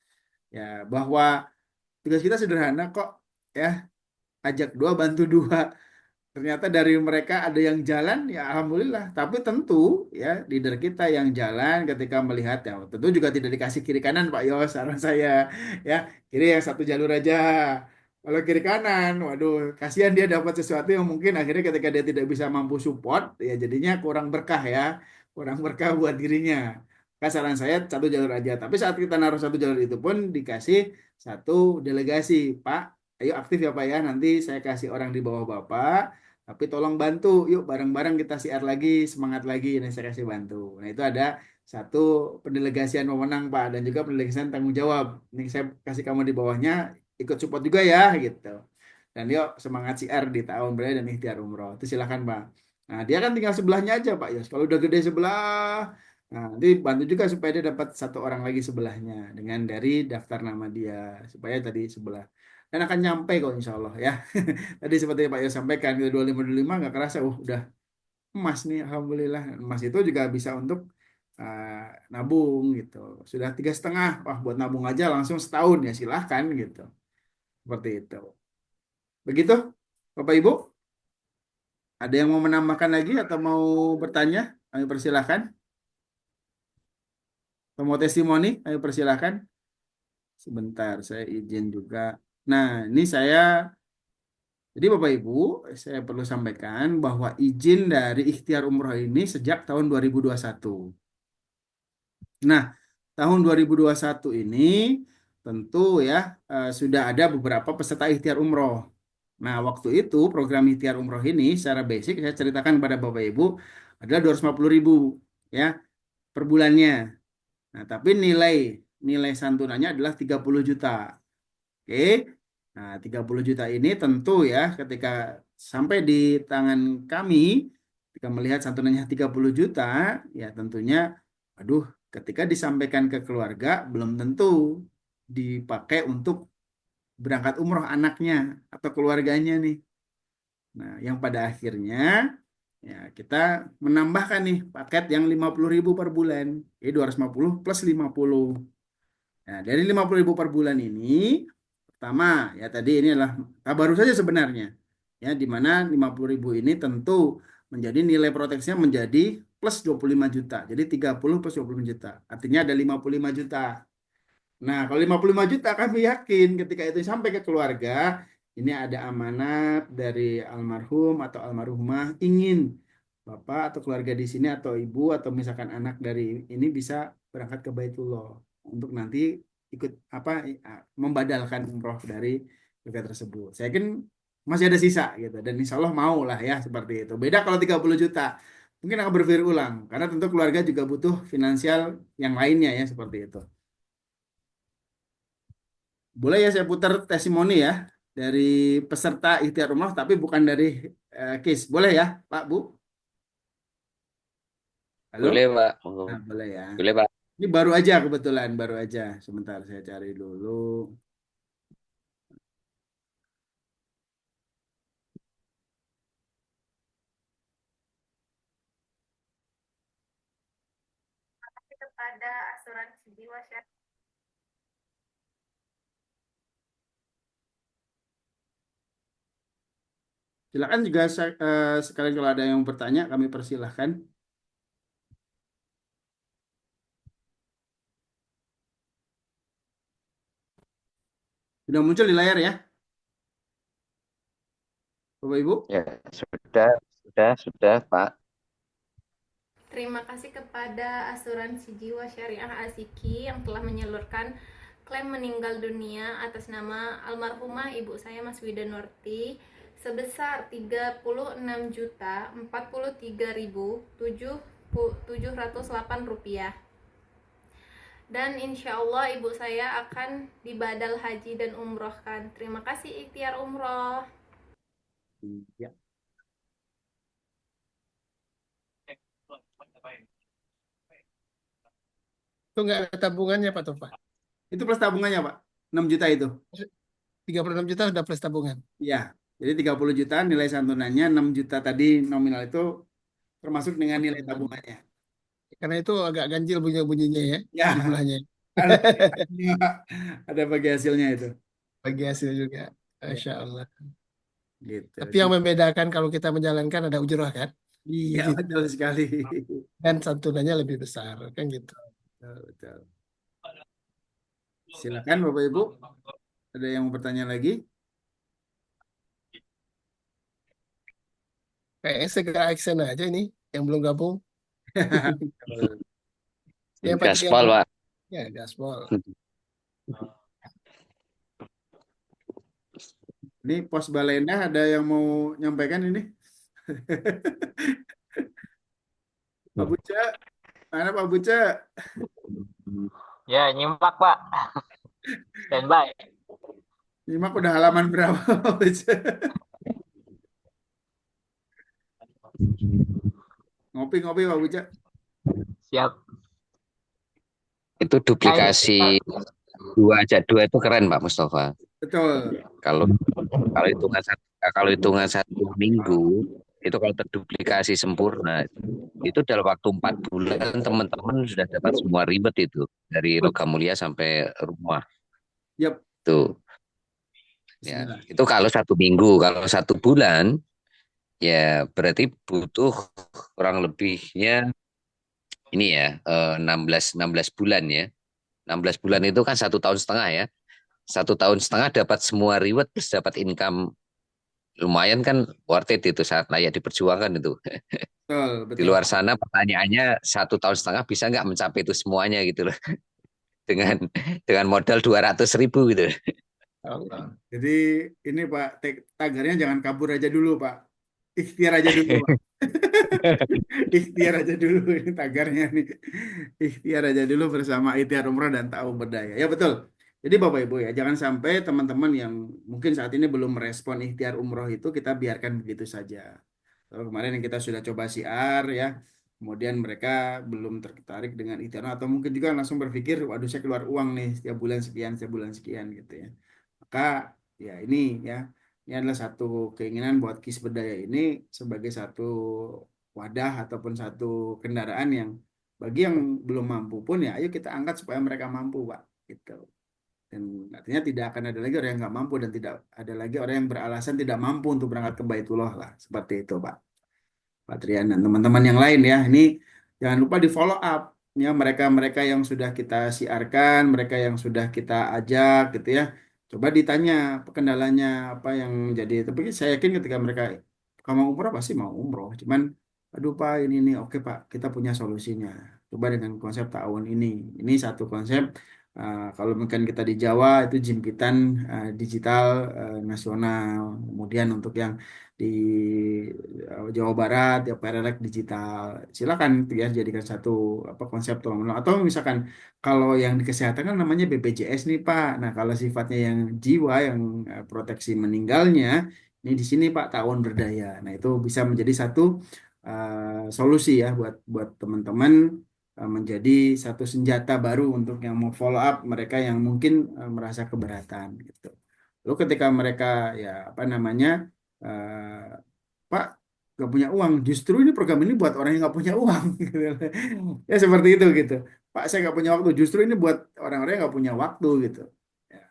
Ya, bahwa tugas kita sederhana kok. Ya, ajak dua, bantu dua. Ternyata dari mereka ada yang jalan, ya alhamdulillah. Tapi tentu ya leader kita yang jalan ketika melihat ya tentu juga tidak dikasih kiri kanan Pak Yos saran saya ya kiri yang satu jalur aja. Kalau kiri kanan, waduh, kasihan dia dapat sesuatu yang mungkin akhirnya ketika dia tidak bisa mampu support, ya jadinya kurang berkah ya, kurang berkah buat dirinya. Maka saran saya satu jalur aja. Tapi saat kita naruh satu jalur itu pun dikasih satu delegasi, Pak. Ayo aktif ya Pak ya. Nanti saya kasih orang di bawah Bapak. Tapi tolong bantu, yuk bareng-bareng kita siar lagi, semangat lagi. Nah saya kasih bantu. Nah itu ada satu pendelegasian wewenang Pak dan juga pendelegasian tanggung jawab. Ini saya kasih kamu di bawahnya ikut support juga ya gitu. Dan yuk semangat siar di tahun berani dan ikhtiar umroh. Itu silakan Pak. Nah dia kan tinggal sebelahnya aja Pak Yos. Kalau udah gede sebelah, nah nanti bantu juga supaya dia dapat satu orang lagi sebelahnya dengan dari daftar nama dia supaya tadi sebelah. Dan akan nyampe kok insya Allah ya. Tadi seperti Pak Yos sampaikan kita 25 nggak kerasa, udah emas nih Alhamdulillah. Emas itu juga bisa untuk nabung gitu. Sudah 3,5, wah buat nabung aja langsung setahun ya silahkan gitu. Seperti itu. Begitu, Bapak Ibu. Ada yang mau menambahkan lagi atau mau bertanya? Kami persilahkan. Atau mau testimoni? Ayo persilahkan. Sebentar, saya izin juga. Nah, ini jadi Bapak Ibu, saya perlu sampaikan bahwa izin dari ikhtiar umroh ini sejak tahun 2021. Nah, tahun 2021 ini tentu ya sudah ada beberapa peserta ikhtiar umroh. Nah, waktu itu program ikhtiar umroh ini secara basic saya ceritakan kepada Bapak Ibu adalah 250.000 ya per bulannya. Nah, tapi nilai nilai santunannya adalah 30 juta. Oke. Nah, 30 juta ini tentu ya ketika sampai di tangan kami ketika melihat santunannya 30 juta ya tentunya aduh ketika disampaikan ke keluarga belum tentu dipakai untuk berangkat umroh anaknya atau keluarganya nih. Nah, yang pada akhirnya ya kita menambahkan nih paket yang 50.000 per bulan. Jadi 250 plus 50. Nah, dari 50.000 per bulan ini pertama ya tadi ini adalah baru saja sebenarnya. Ya, di mana 50.000 ini tentu menjadi nilai proteksinya menjadi plus 25 juta. Jadi 30 plus 25 juta. Artinya ada 55 juta. Nah, kalau 55 juta kami yakin ketika itu sampai ke keluarga, ini ada amanat dari almarhum atau almarhumah ingin bapak atau keluarga di sini atau ibu atau misalkan anak dari ini bisa berangkat ke Baitullah untuk nanti ikut apa membadalkan umroh dari keluarga tersebut. Saya yakin masih ada sisa gitu dan insya Allah mau lah ya seperti itu. Beda kalau 30 juta. Mungkin akan berpikir ulang karena tentu keluarga juga butuh finansial yang lainnya ya seperti itu. Boleh ya saya putar testimoni ya dari peserta ikhtiar umroh tapi bukan dari case. Boleh ya, Pak, Bu? Halo? Boleh, Pak. Nah, boleh ya. Boleh, Pak. Ini baru aja kebetulan, baru aja. Sebentar saya cari dulu. Kepada asuransi jiwa Silakan juga sekalian kalau ada yang bertanya kami persilahkan. Sudah muncul di layar ya, Bapak Ibu? Ya, sudah, Pak. Terima kasih kepada Asuransi Jiwa Syariah Asiki yang telah menyalurkan klaim meninggal dunia atas nama almarhumah ibu saya Mas Wida Nurti sebesar 36.043.708 rupiah. Dan insya Allah ibu saya akan dibadal haji dan umrohkan. Terima kasih ikhtiar umroh. Ya. Itu nggak ada tabungannya Pak Tofa. Itu plus tabungannya, Pak. 6 juta itu. 36 juta sudah plus tabungan. Iya. Jadi 30 juta nilai santunannya, 6 juta tadi nominal itu termasuk dengan nilai tabungannya. Karena itu agak ganjil bunyinya ya Ya, jumlahnya. ada bagi hasilnya itu. Bagi hasil juga. Ya, Masya Allah. gitu. Tapi yang membedakan kalau kita menjalankan ada ujroh kan? Iya, Gitu. betul sekali. Dan santunannya lebih besar kan gitu. Betul, betul. Silakan Bapak Ibu. Ada yang mau bertanya lagi? Kayaknya segera action aja ini yang belum gabung. Ya Pak Trian, Gaspol, Pak. ya gaspol. Ini Pos Balenda ada yang mau nyampaikan ini? Pak Buca, mana Pak Buca? Ya, nyimak Pak. Standby. Nyimak udah halaman berapa Pak Buca? Ngopi-ngopi Pak Buca. Siap. Itu Nah, ini duplikasi dua aja, dua itu keren Pak Mustafa. Betul. Kalau kalau hitungan satu minggu itu kalau terduplikasi sempurna itu dalam waktu 4 bulan teman-teman sudah dapat semua ribet itu dari logam mulia sampai rumah Yap. tuh ya. Bismillah. Itu kalau 1 minggu, kalau 1 bulan ya berarti butuh kurang lebihnya ini ya 16 bulan ya. 16 bulan itu kan 1 tahun setengah ya. 1 tahun setengah dapat semua reward plus dapat income lumayan kan, worth it itu, saat layak diperjuangkan itu. Betul, Di betul. luar sana pertanyaannya 1 tahun setengah bisa nggak mencapai itu semuanya gitu loh. dengan dengan modal 200.000 gitu. Allah. Jadi ini Pak, tagarnya jangan kabur aja dulu Pak. Ikhtiar aja dulu Pak. Ikhtiar aja dulu ini tagarnya nih. Ikhtiar aja dulu bersama Ikhtiar Umroh dan Tahu Berdaya. Ya betul. Jadi Bapak Ibu ya, jangan sampai teman-teman yang mungkin saat ini belum merespon Ikhtiar Umroh itu kita biarkan begitu saja. Kemarin yang kita sudah coba siar ya, kemudian mereka belum tertarik dengan Ikhtiar atau mungkin juga langsung berpikir, waduh saya keluar uang nih setiap bulan sekian gitu ya. Maka ya ini adalah satu keinginan buat KIS Berdaya ini sebagai satu wadah ataupun satu kendaraan yang bagi yang belum mampu pun ya ayo kita angkat supaya mereka mampu Pak gitu. Dan artinya tidak akan ada lagi orang yang nggak mampu dan tidak ada lagi orang yang beralasan tidak mampu untuk berangkat ke Baitullah lah seperti itu Pak. Pak Trian dan teman-teman yang lain ya. Ini jangan lupa di follow up ya mereka-mereka yang sudah kita siarkan, mereka yang sudah kita ajak gitu ya. Coba ditanya apa kendalanya apa yang jadi. Tapi saya yakin ketika mereka kalau mau umroh pasti mau umroh. Cuman aduh Pak ini nih oke Pak kita punya solusinya. Coba dengan konsep tahun ini. Ini satu konsep. Kalau mungkin kita di Jawa itu jimpitan digital nasional. Kemudian untuk yang di Jawa Barat ya Perelek digital silakan ya jadikan satu apa konsep tulang menang atau misalkan kalau yang di kesehatan kan namanya BPJS nih Pak nah kalau sifatnya yang jiwa yang proteksi meninggalnya ini di sini Pak Tawon Berdaya nah itu bisa menjadi satu solusi ya buat buat teman-teman menjadi satu senjata baru untuk yang mau follow up mereka yang mungkin merasa keberatan gitu lalu ketika mereka ya apa namanya Pak nggak punya uang justru ini program ini buat orang yang nggak punya uang ya seperti itu gitu Pak saya nggak punya waktu justru ini buat orang-orang yang nggak punya waktu gitu ya,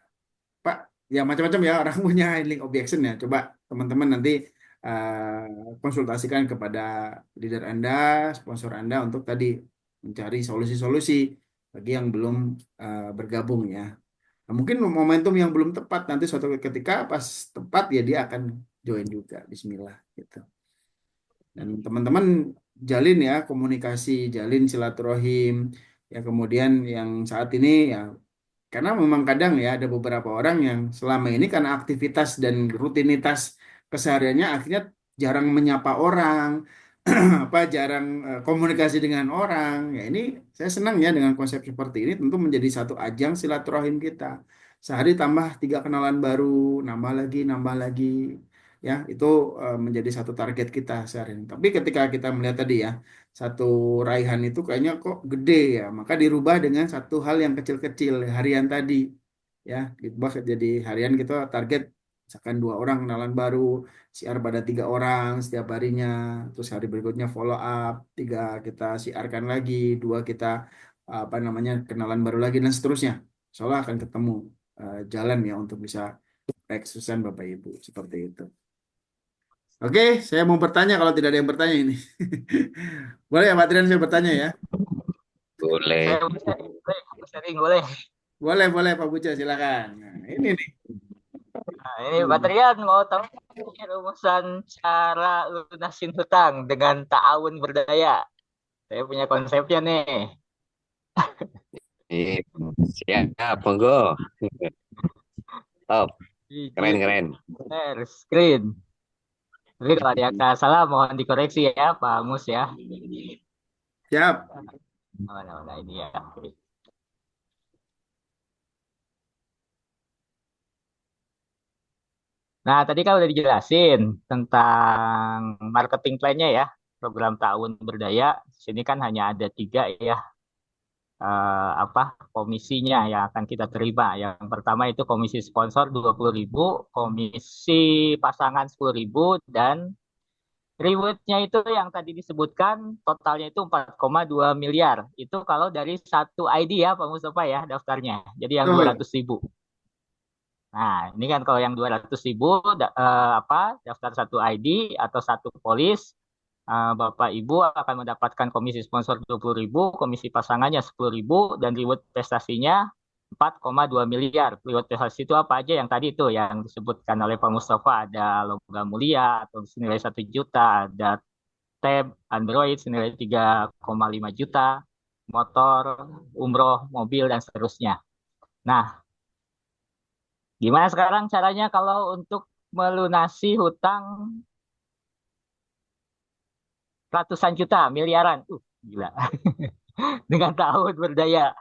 Pak ya macam-macam ya orang punya handling objection ya coba teman-teman nanti konsultasikan kepada leader Anda sponsor Anda untuk tadi mencari solusi-solusi bagi yang belum bergabung ya. Nah, mungkin momentum yang belum tepat nanti suatu ketika pas tepat ya dia akan join juga. Bismillah gitu. Dan teman-teman jalin ya komunikasi, jalin silaturahim. Ya kemudian yang saat ini ya karena memang kadang ya ada beberapa orang yang selama ini karena aktivitas dan rutinitas kesehariannya akhirnya jarang menyapa orang, apa jarang komunikasi dengan orang. Ya ini saya senang ya dengan konsep seperti ini tentu menjadi satu ajang silaturahim kita. Sehari tambah 3 kenalan baru, nambah lagi. Ya, itu menjadi satu target kita sehari ini. Tapi ketika kita melihat tadi ya, satu raihan itu kayaknya kok gede ya, maka dirubah dengan satu hal yang kecil-kecil harian tadi. Ya, diubah jadi harian kita target misalkan 2 orang kenalan baru, siar pada 3 orang setiap harinya, terus hari berikutnya follow up, 3 kita siarkan lagi, 2 kita apa namanya kenalan baru lagi dan seterusnya. Soalnya akan ketemu jalan ya untuk bisa eksersan Bapak Ibu seperti itu. Oke, saya mau bertanya kalau tidak ada yang bertanya ini. Boleh ya Pak Trian saya bertanya ya? Boleh. Saya boleh sharing boleh. Boleh Pak Buca silakan. Nah, ini nih. Nah, ini Pak Trian mau tahu Ini rumusan cara lunasin hutang dengan ta'awun berdaya. Saya punya konsepnya nih. Iya, siap, monggo. Top, Biji keren keren. share screen. Tapi kalau ada yang salah mohon dikoreksi ya Pak Mus ya. Siap. Mana ini ya. Nah, tadi kan udah dijelasin tentang marketing plan-nya ya, program tahun berdaya. Di sini kan hanya ada tiga ya, apa komisinya yang akan kita terima. Yang pertama itu komisi sponsor 20.000, komisi pasangan 10.000, dan reward-nya itu yang tadi disebutkan totalnya itu 4,2 miliar. Itu kalau dari satu ID ya Pak Mustafa ya daftarnya. Jadi yang dua Betul. ratus ribu. Nah, ini kan kalau yang 200.000 apa daftar satu ID atau satu polis, Bapak Ibu akan mendapatkan komisi sponsor 20.000, komisi pasangannya 10.000, dan reward prestasinya 4,2 miliar. Reward prestasi itu apa aja yang tadi itu yang disebutkan oleh Pak Mustafa, ada logam mulia atau senilai 1 juta, ada tab Android senilai 3,5 juta, motor, umroh, mobil, dan seterusnya. Nah, gimana sekarang caranya kalau untuk melunasi hutang ratusan juta, miliaran? Gila. Dengan tahun berdaya.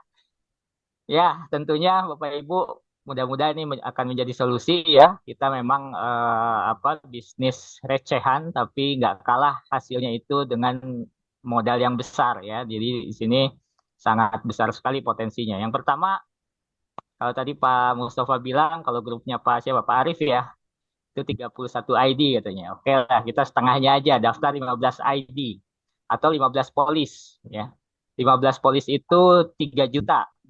Ya, tentunya Bapak Ibu mudah-mudahan ini akan menjadi solusi ya. Kita memang apa bisnis recehan tapi nggak kalah hasilnya itu dengan modal yang besar ya. Jadi di sini sangat besar sekali potensinya. Yang pertama, kalau tadi Pak Mustafa bilang kalau grupnya Pak siapa Pak Arif ya, itu 31 ID katanya. Oke lah, kita setengahnya aja, daftar 15 ID atau 15 polis ya. 15 polis itu 3.200.000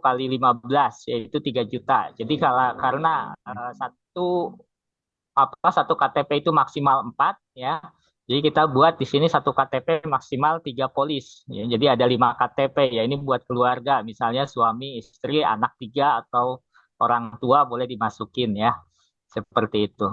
kali 15 yaitu 3 juta. Jadi kalau karena satu KTP itu maksimal 4 ya. Jadi kita buat di sini satu KTP maksimal 3 polis ya. Jadi ada 5 KTP ya. Ini buat keluarga, misalnya suami, istri, anak 3 atau orang tua boleh dimasukin ya. Seperti itu.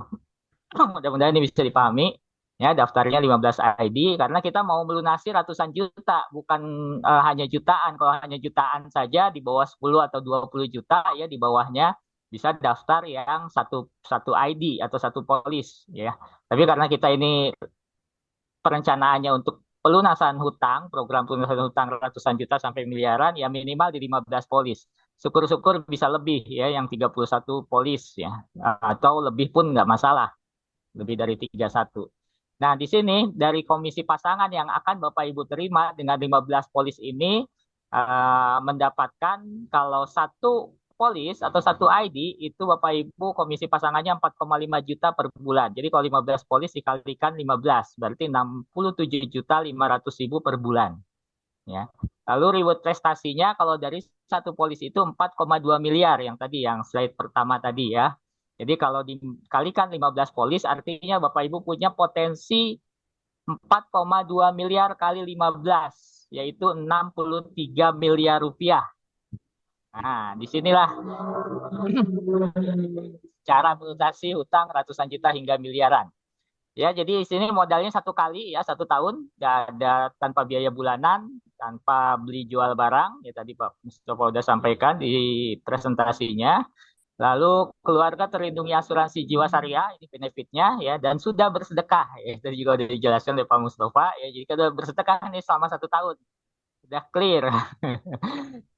Mudah-mudahan ini bisa dipahami. Ya, daftarnya 15 ID karena kita mau melunasi ratusan juta, bukan hanya jutaan. Kalau hanya jutaan saja di bawah 10 atau 20 juta ya di bawahnya bisa daftar yang satu satu ID atau satu polis ya. Tapi karena kita ini perencanaannya untuk pelunasan hutang, program pelunasan hutang ratusan juta sampai miliaran, ya minimal di 15 polis. Syukur-syukur bisa lebih ya, yang 31 polis ya, atau lebih pun nggak masalah, lebih dari 31. Nah, di sini dari komisi pasangan yang akan Bapak Ibu terima dengan 15 polis ini mendapatkan kalau satu polis atau satu ID itu Bapak Ibu komisi pasangannya 4,5 juta per bulan. Jadi kalau 15 polis dikalikan 15 berarti 67.500.000 per bulan ya. Lalu reward prestasinya kalau dari satu polis itu 4,2 miliar yang tadi yang slide pertama tadi ya. Jadi kalau dikalikan 15 polis artinya Bapak Ibu punya potensi 4,2 miliar kali 15 yaitu 63 miliar rupiah. Nah, disinilah cara melunasi hutang ratusan juta hingga miliaran. Ya, jadi di sini modalnya satu kali ya, 1 tahun, nggak ada tanpa biaya bulanan, tanpa beli jual barang. Ya tadi Pak Mustafa sudah sampaikan di presentasinya. Lalu keluarga terlindungi asuransi jiwa syariah, ini benefitnya ya, dan sudah bersedekah. Ya, tadi juga sudah dijelaskan oleh Pak Mustafa. Ya, jadi kita bersedekah nih selama 1 tahun, sudah clear.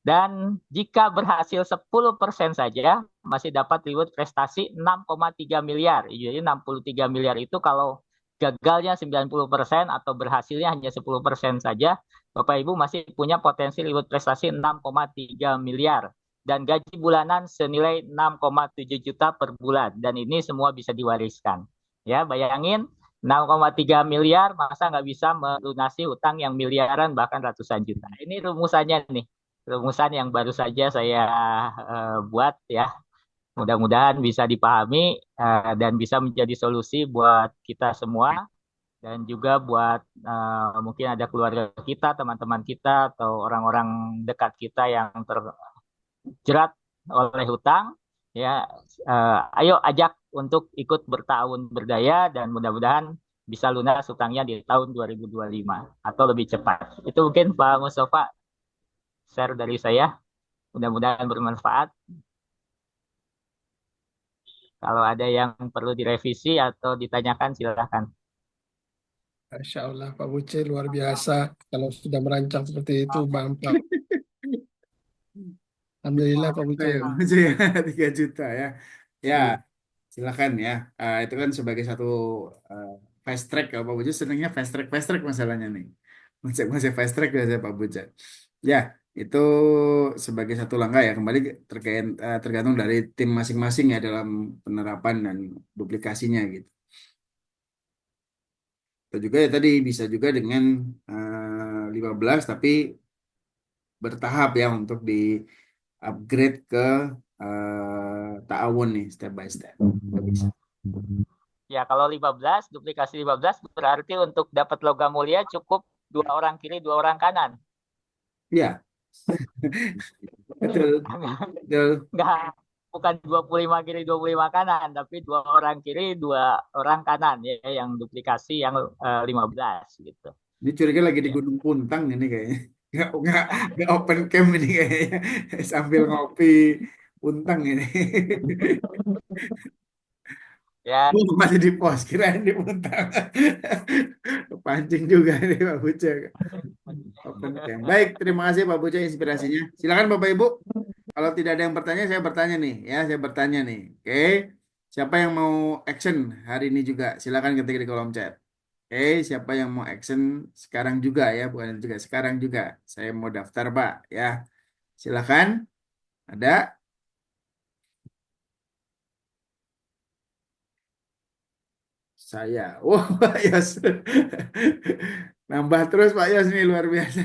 Dan jika berhasil 10% saja, masih dapat reward prestasi 6,3 miliar. Jadi 63 miliar itu kalau gagalnya 90% atau berhasilnya hanya 10% saja, Bapak Ibu masih punya potensi reward prestasi 6,3 miliar. Dan gaji bulanan senilai 6,7 juta per bulan. Dan ini semua bisa diwariskan. Ya, bayangin 6,3 miliar masa nggak bisa melunasi utang yang miliaran bahkan ratusan juta. Ini rumusannya nih. Rumusan yang baru saja saya buat ya. Mudah-mudahan bisa dipahami dan bisa menjadi solusi buat kita semua dan juga buat mungkin ada keluarga kita, teman-teman kita atau orang-orang dekat kita yang terjerat oleh hutang Ya, ayo ajak untuk ikut bertahun berdaya dan mudah-mudahan bisa lunas hutangnya di tahun 2025 atau lebih cepat. Itu mungkin Pak Mustafa share dari saya. Mudah-mudahan bermanfaat. Kalau ada yang perlu direvisi atau ditanyakan silahkan. Masya Allah, Pak Buce luar biasa. Kalau sudah merancang seperti itu, mantap. Alhamdulillah, Pak Buce. Ya, maksudnya 3 juta ya. Ya, silakan ya. Itu kan sebagai satu eh, fast track. Kalau Pak Buja senangnya fast track masalahnya nih. Masih fast track biasanya Pak Buja. Ya, itu sebagai satu langkah ya. Kembali terkait tergantung dari tim masing-masing ya dalam penerapan dan duplikasinya gitu. Atau juga ya tadi bisa juga dengan 15 tapi bertahap ya untuk di upgrade ke ta'awun nih step by step. Bisa. Ya, kalau 15, duplikasi 15 berarti untuk dapat logam mulia cukup 2 orang kiri, 2 orang kanan. Ya, betul, betul. Enggak, bukan 25 kiri, 25 kanan, tapi 2 orang kiri, 2 orang kanan ya yang duplikasi yang 15 gitu. Ini curiga lagi di Gunung Puntang ini kayaknya. Nggak open cam ini kayaknya. Sambil ngopi Puntang ini. Ya, Masih di pos, kirain di Puntang. Pancing juga nih Pak Buce. Open cam. Baik, terima kasih Pak Buce inspirasinya. Silakan Bapak Ibu. Kalau tidak ada yang bertanya, saya bertanya nih. Ya, saya bertanya nih. Oke. Siapa yang mau action hari ini juga? Silakan ketik di kolom chat. Oke, siapa yang mau action sekarang juga ya, bukan juga sekarang juga. Saya mau daftar, Pak, ya. Silakan. Ada? Saya. Wah, Pak Yos. Nambah terus Pak Yos ini luar biasa.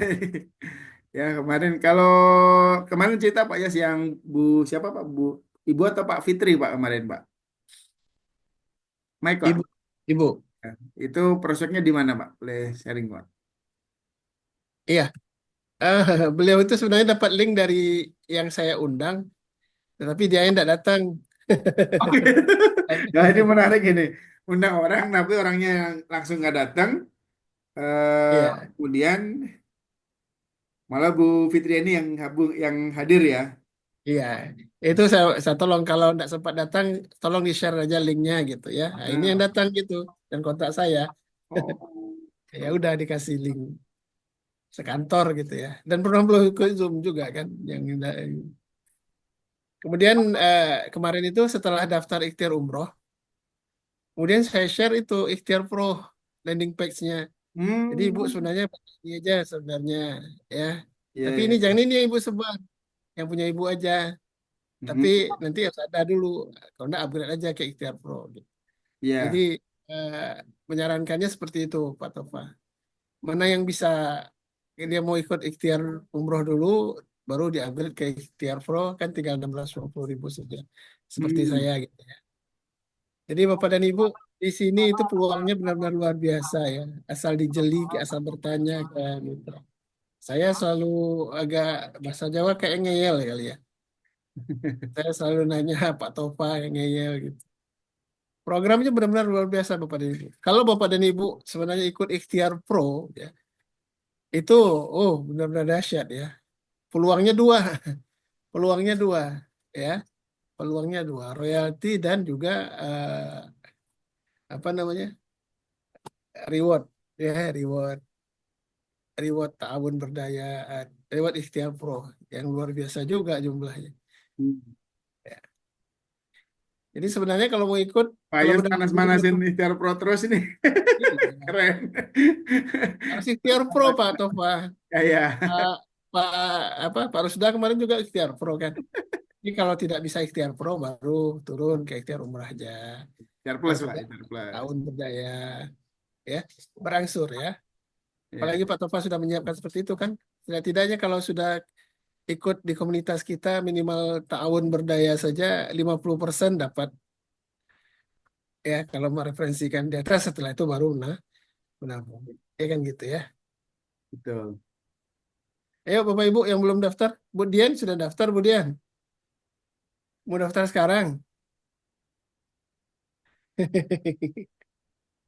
Ya, kemarin cerita Pak Yos yang Bu siapa Pak? Bu Ibu atau Pak Fitri Pak kemarin, Pak? Ibu, Maikon. Ibu. Ya, itu prospeknya di mana, Pak? Boleh sharing, Pak? Iya, beliau itu sebenarnya dapat link dari yang saya undang, tetapi dia yang tidak datang. Oh, gitu. Nah, ini menarik ini. Undang orang, tapi orangnya yang langsung nggak datang. Iya, Kemudian malah Bu Fitriani yang hadir ya. iya. Itu saya tolong kalau tidak sempat datang, tolong di-share aja linknya gitu ya. Nah, ini yang Nah, datang gitu dan kontak saya. oh. Ya udah dikasih link sekantor gitu ya. Dan pernah belum ke Zoom juga kan yang kemudian kemarin itu setelah daftar ikhtiar umroh, kemudian saya share itu ikhtiar pro landing page-nya. Jadi ibu Hmm, sebenarnya ini aja sebenarnya ya. ya, Tapi ya, ini ya. jangan ini yang ibu sebar, yang punya ibu aja. Tapi Mhm. nanti harus ada dulu, kalau enggak upgrade aja ke ikhtiar pro. Gitu. Jadi Ya. eh, menyarankannya seperti itu Pak Tova. Mana yang bisa dia mau ikut ikhtiar umroh dulu, baru di-upgrade ke ikhtiar pro kan tinggal 650.000 saja. Seperti Hmm. saya gitu. Jadi Bapak dan Ibu di sini itu peluangnya benar-benar luar biasa ya. Asal dijeli, asal bertanya kan gitu. Saya selalu agak bahasa Jawa kayak ngeyel kali ya. Saya selalu nanya Pak Tova yang ngeyel gitu. Programnya benar-benar luar biasa Bapak dan Ibu. Kalau Bapak dan Ibu sebenarnya ikut Ikhtiar Pro ya, itu oh benar-benar dahsyat ya. Peluangnya dua, peluangnya dua ya. Peluangnya dua, royalti dan juga apa namanya? Reward ya, reward Ta'awun Berdaya, reward Ikhtiar Pro yang luar biasa juga jumlahnya. Hmm. Ya. Jadi sebenarnya kalau mau ikut, Pak kalau Yos udah panas-manasin ikhtiar pro terus ini. iya, Keren. harus Ikhtiar Pro Pak Tova. Ya, ya. Pak Pak Pak Rusda kemarin juga Ikhtiar Pro kan. Ini kalau tidak bisa Ikhtiar Pro baru turun ke Ikhtiar Umrah aja. Ikhtiar plus, Kalau Pak. sudah Ikhtiar plus. tahun berdaya ya berangsur ya. Ya. Apalagi Pak Tova sudah menyiapkan seperti itu kan. Setidaknya kalau sudah ikut di komunitas kita minimal tahun berdaya saja 50% dapat ya kalau mereferensikan di atas setelah itu baru menabung ya kan gitu ya. Betul. Ayo Bapak Ibu yang belum daftar, Bu Dian sudah daftar Bu Dian? Mau daftar sekarang?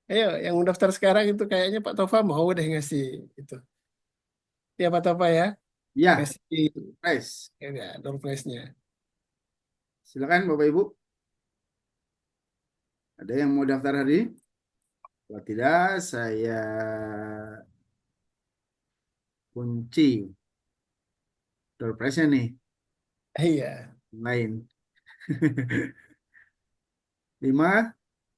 Ayo, yang mau daftar sekarang itu kayaknya Pak Tova mau deh ngasih itu. Ya Pak Tova ya, Ya, ngasih Pres. ya, door prize-nya. Silakan Bapak Ibu. Ada yang mau daftar hari ini? Kalau tidak, saya kunci door prize-nya nih. Iya. Lain. 5,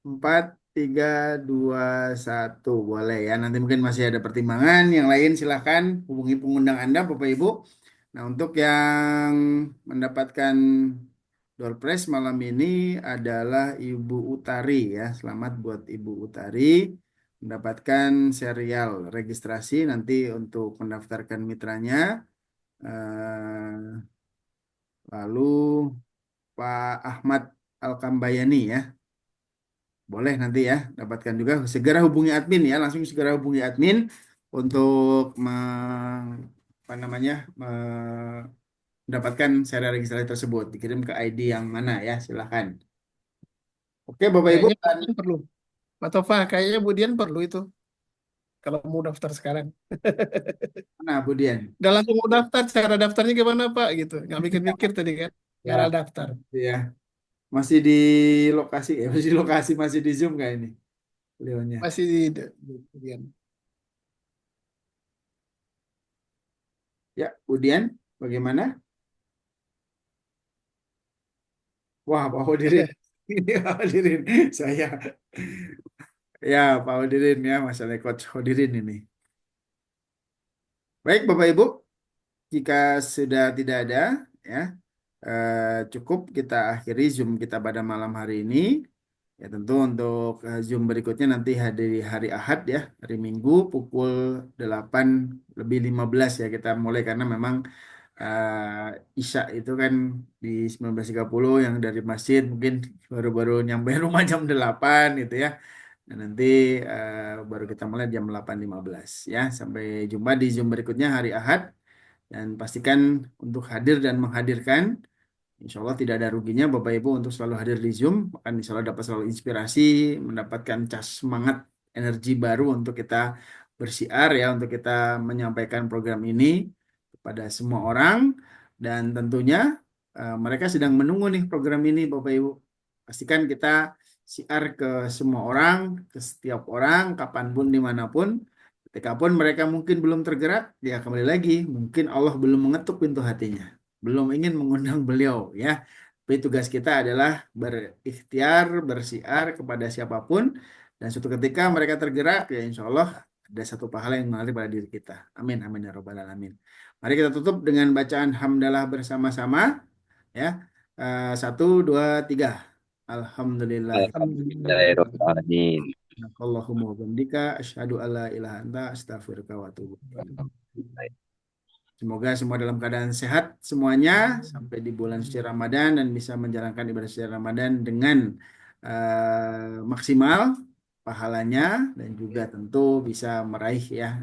4, 3, 2, 1. Boleh ya. Nanti mungkin masih ada pertimbangan. Yang lain silahkan hubungi pengundang Anda, Bapak Ibu. Nah, untuk yang mendapatkan door prize malam ini adalah Ibu Utari ya. Selamat buat Ibu Utari mendapatkan serial registrasi nanti untuk mendaftarkan mitranya. Eh, lalu Pak Ahmad Alkambayani ya. Boleh nanti ya dapatkan juga. Segera hubungi admin ya, langsung segera hubungi admin untuk apa namanya mendapatkan serial registrasi tersebut. Dikirim ke ID yang mana ya, silahkan. Oke Bapak Ibu, Kayaknya Bu dan Dian perlu. Pak Tova, kayaknya Bu Dian perlu itu kalau mau daftar sekarang. mana Bu Dian? Udah langsung mau daftar, cara daftarnya gimana Pak? Gitu. Nggak mikir-mikir tadi kan. Cara Ya, daftar. ya masih di lokasi ya, masih di lokasi, masih di Zoom kayak ini beliaunya. Masih di Bu Dian. Ya, Bu Dian, bagaimana? Wah, Pak Hodirin. Ini Pak Hodirin. Saya. Ya, Pak Hodirin ya, masalah Coach Hodirin ini. Baik, Bapak Ibu, jika sudah tidak ada, ya, cukup kita akhiri Zoom kita pada malam hari ini. Ya, tentu untuk Zoom berikutnya nanti di hari Ahad ya, hari Minggu pukul 8:15 ya kita mulai karena memang Isya itu kan di 19.30 yang dari masjid mungkin baru-baru nyampe rumah jam 8 gitu ya. Dan nanti baru kita mulai jam 8:15 ya. Sampai jumpa di Zoom berikutnya hari Ahad. Dan pastikan untuk hadir dan menghadirkan. Insya Allah tidak ada ruginya Bapak Ibu untuk selalu hadir di Zoom. Akan insya Allah dapat selalu inspirasi, mendapatkan cas semangat, energi baru untuk kita bersiar ya, untuk kita menyampaikan program ini kepada semua orang. Dan tentunya mereka sedang menunggu nih program ini Bapak Ibu. Pastikan kita siar ke semua orang, ke setiap orang, kapanpun, dimanapun. Ketika pun mereka mungkin belum tergerak, ya kembali lagi, mungkin Allah belum mengetuk pintu hatinya, belum ingin mengundang beliau ya. Tapi tugas kita adalah berikhtiar, bersiar kepada siapapun, dan suatu ketika mereka tergerak, ya insya Allah ada satu pahala yang mengalir pada diri kita. Amin, amin ya robbal alamin. Mari kita tutup dengan bacaan hamdalah bersama-sama ya. Satu, dua, tiga. Alhamdulillah. Alhamdulillahirrahmanirrahim. Allahumma wa bihamdika asyhadu alla ilaha anta astaghfiruka wa atubu ilaik. Semoga semua dalam keadaan sehat semuanya sampai di bulan suci Ramadan dan bisa menjalankan ibadah suci Ramadan dengan maksimal pahalanya dan juga tentu bisa meraih ya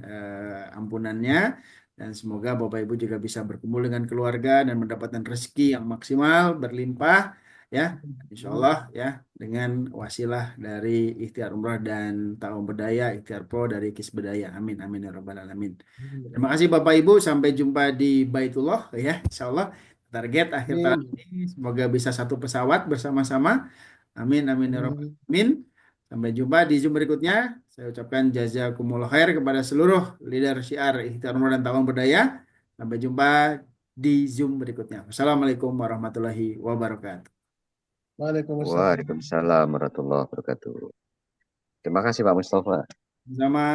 ampunannya, dan semoga Bapak Ibu juga bisa berkumpul dengan keluarga dan mendapatkan rezeki yang maksimal berlimpah ya, insya Allah ya, dengan wasilah dari ikhtiar umrah dan taum berdaya ikhtiar pro dari Kis Berdaya. Amin amin ya rabbal alamin. Terima kasih Bapak Ibu, sampai jumpa di Baitullah ya, insya Allah target akhir tahun Amin. ini semoga bisa satu pesawat bersama-sama. Amin amin ya rabbal Amin. alamin. Sampai jumpa di Zoom berikutnya. Saya ucapkan jazakumullah khair kepada seluruh leader syiar ikhtiar umrah dan taum berdaya. Sampai jumpa di Zoom berikutnya. Wassalamualaikum warahmatullahi wabarakatuh. Waalaikumsalam. Waalaikumsalam warahmatullahi wabarakatuh. Terima kasih Pak Mustafa. Sama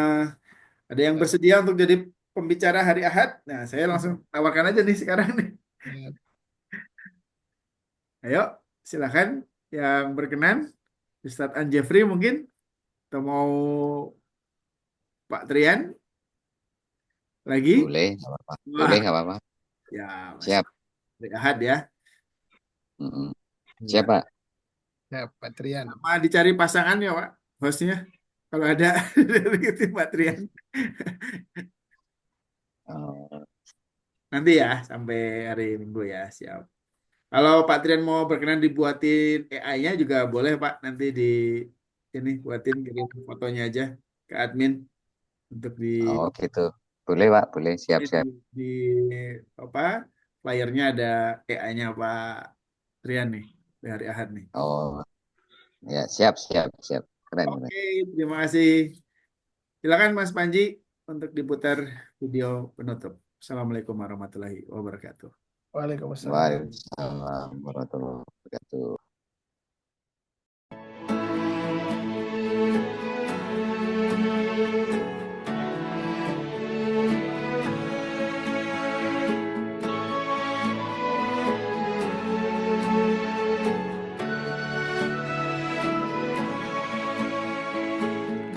ada yang bersedia untuk jadi pembicara hari Ahad? Nah, saya langsung tawarkan aja nih sekarang nih. Ya, Ayo, silakan yang berkenan. Ustadz An Jeffrey mungkin, atau mau Pak Trian lagi? Boleh, nggak apa-apa. Wah, Boleh, nggak apa-apa. ya masih Siap. hari Ahad ya. Mm-mm. Ya. Siap, Pak. ya Pak Trian. Sama dicari pasangan ya Pak, hostnya. Kalau ada dari Pak Trian. Oh, Nanti ya, sampai hari Minggu ya, siap. Kalau Pak Trian mau berkenan dibuatin AI-nya juga boleh Pak. Nanti di ini buatin kirim fotonya aja ke admin untuk Oh gitu. Boleh Pak, boleh. Siap-siap. di apa flyernya ada AI-nya Pak Trian nih dari Ahad nih. Oh ya, siap, siap, siap. Keren, keren. Oke, terima kasih. Silakan Mas Panji untuk diputar video penutup. Assalamualaikum warahmatullahi wabarakatuh. Waalaikumsalam. Waalaikumsalam warahmatullahi wabarakatuh.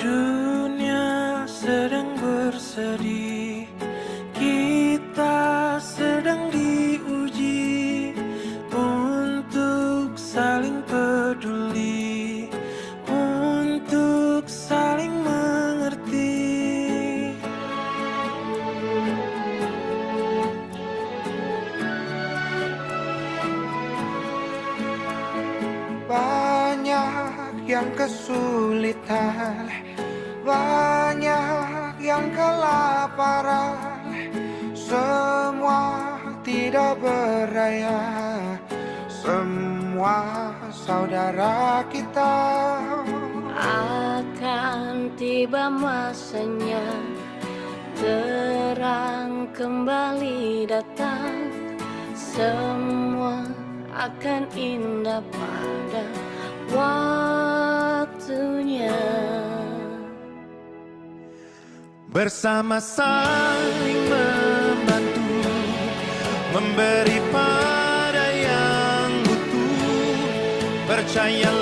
Dunia sedang bersedih, kita sedang diuji untuk saling peduli, untuk saling mengerti. Banyak yang kesulitan, banyak yang kelaparan, semua tidak berdaya, semua saudara kita. Akan tiba masanya, terang kembali datang, semua akan indah pada waktunya. Bersama saling membantu, memberi pada yang butuh, percayalah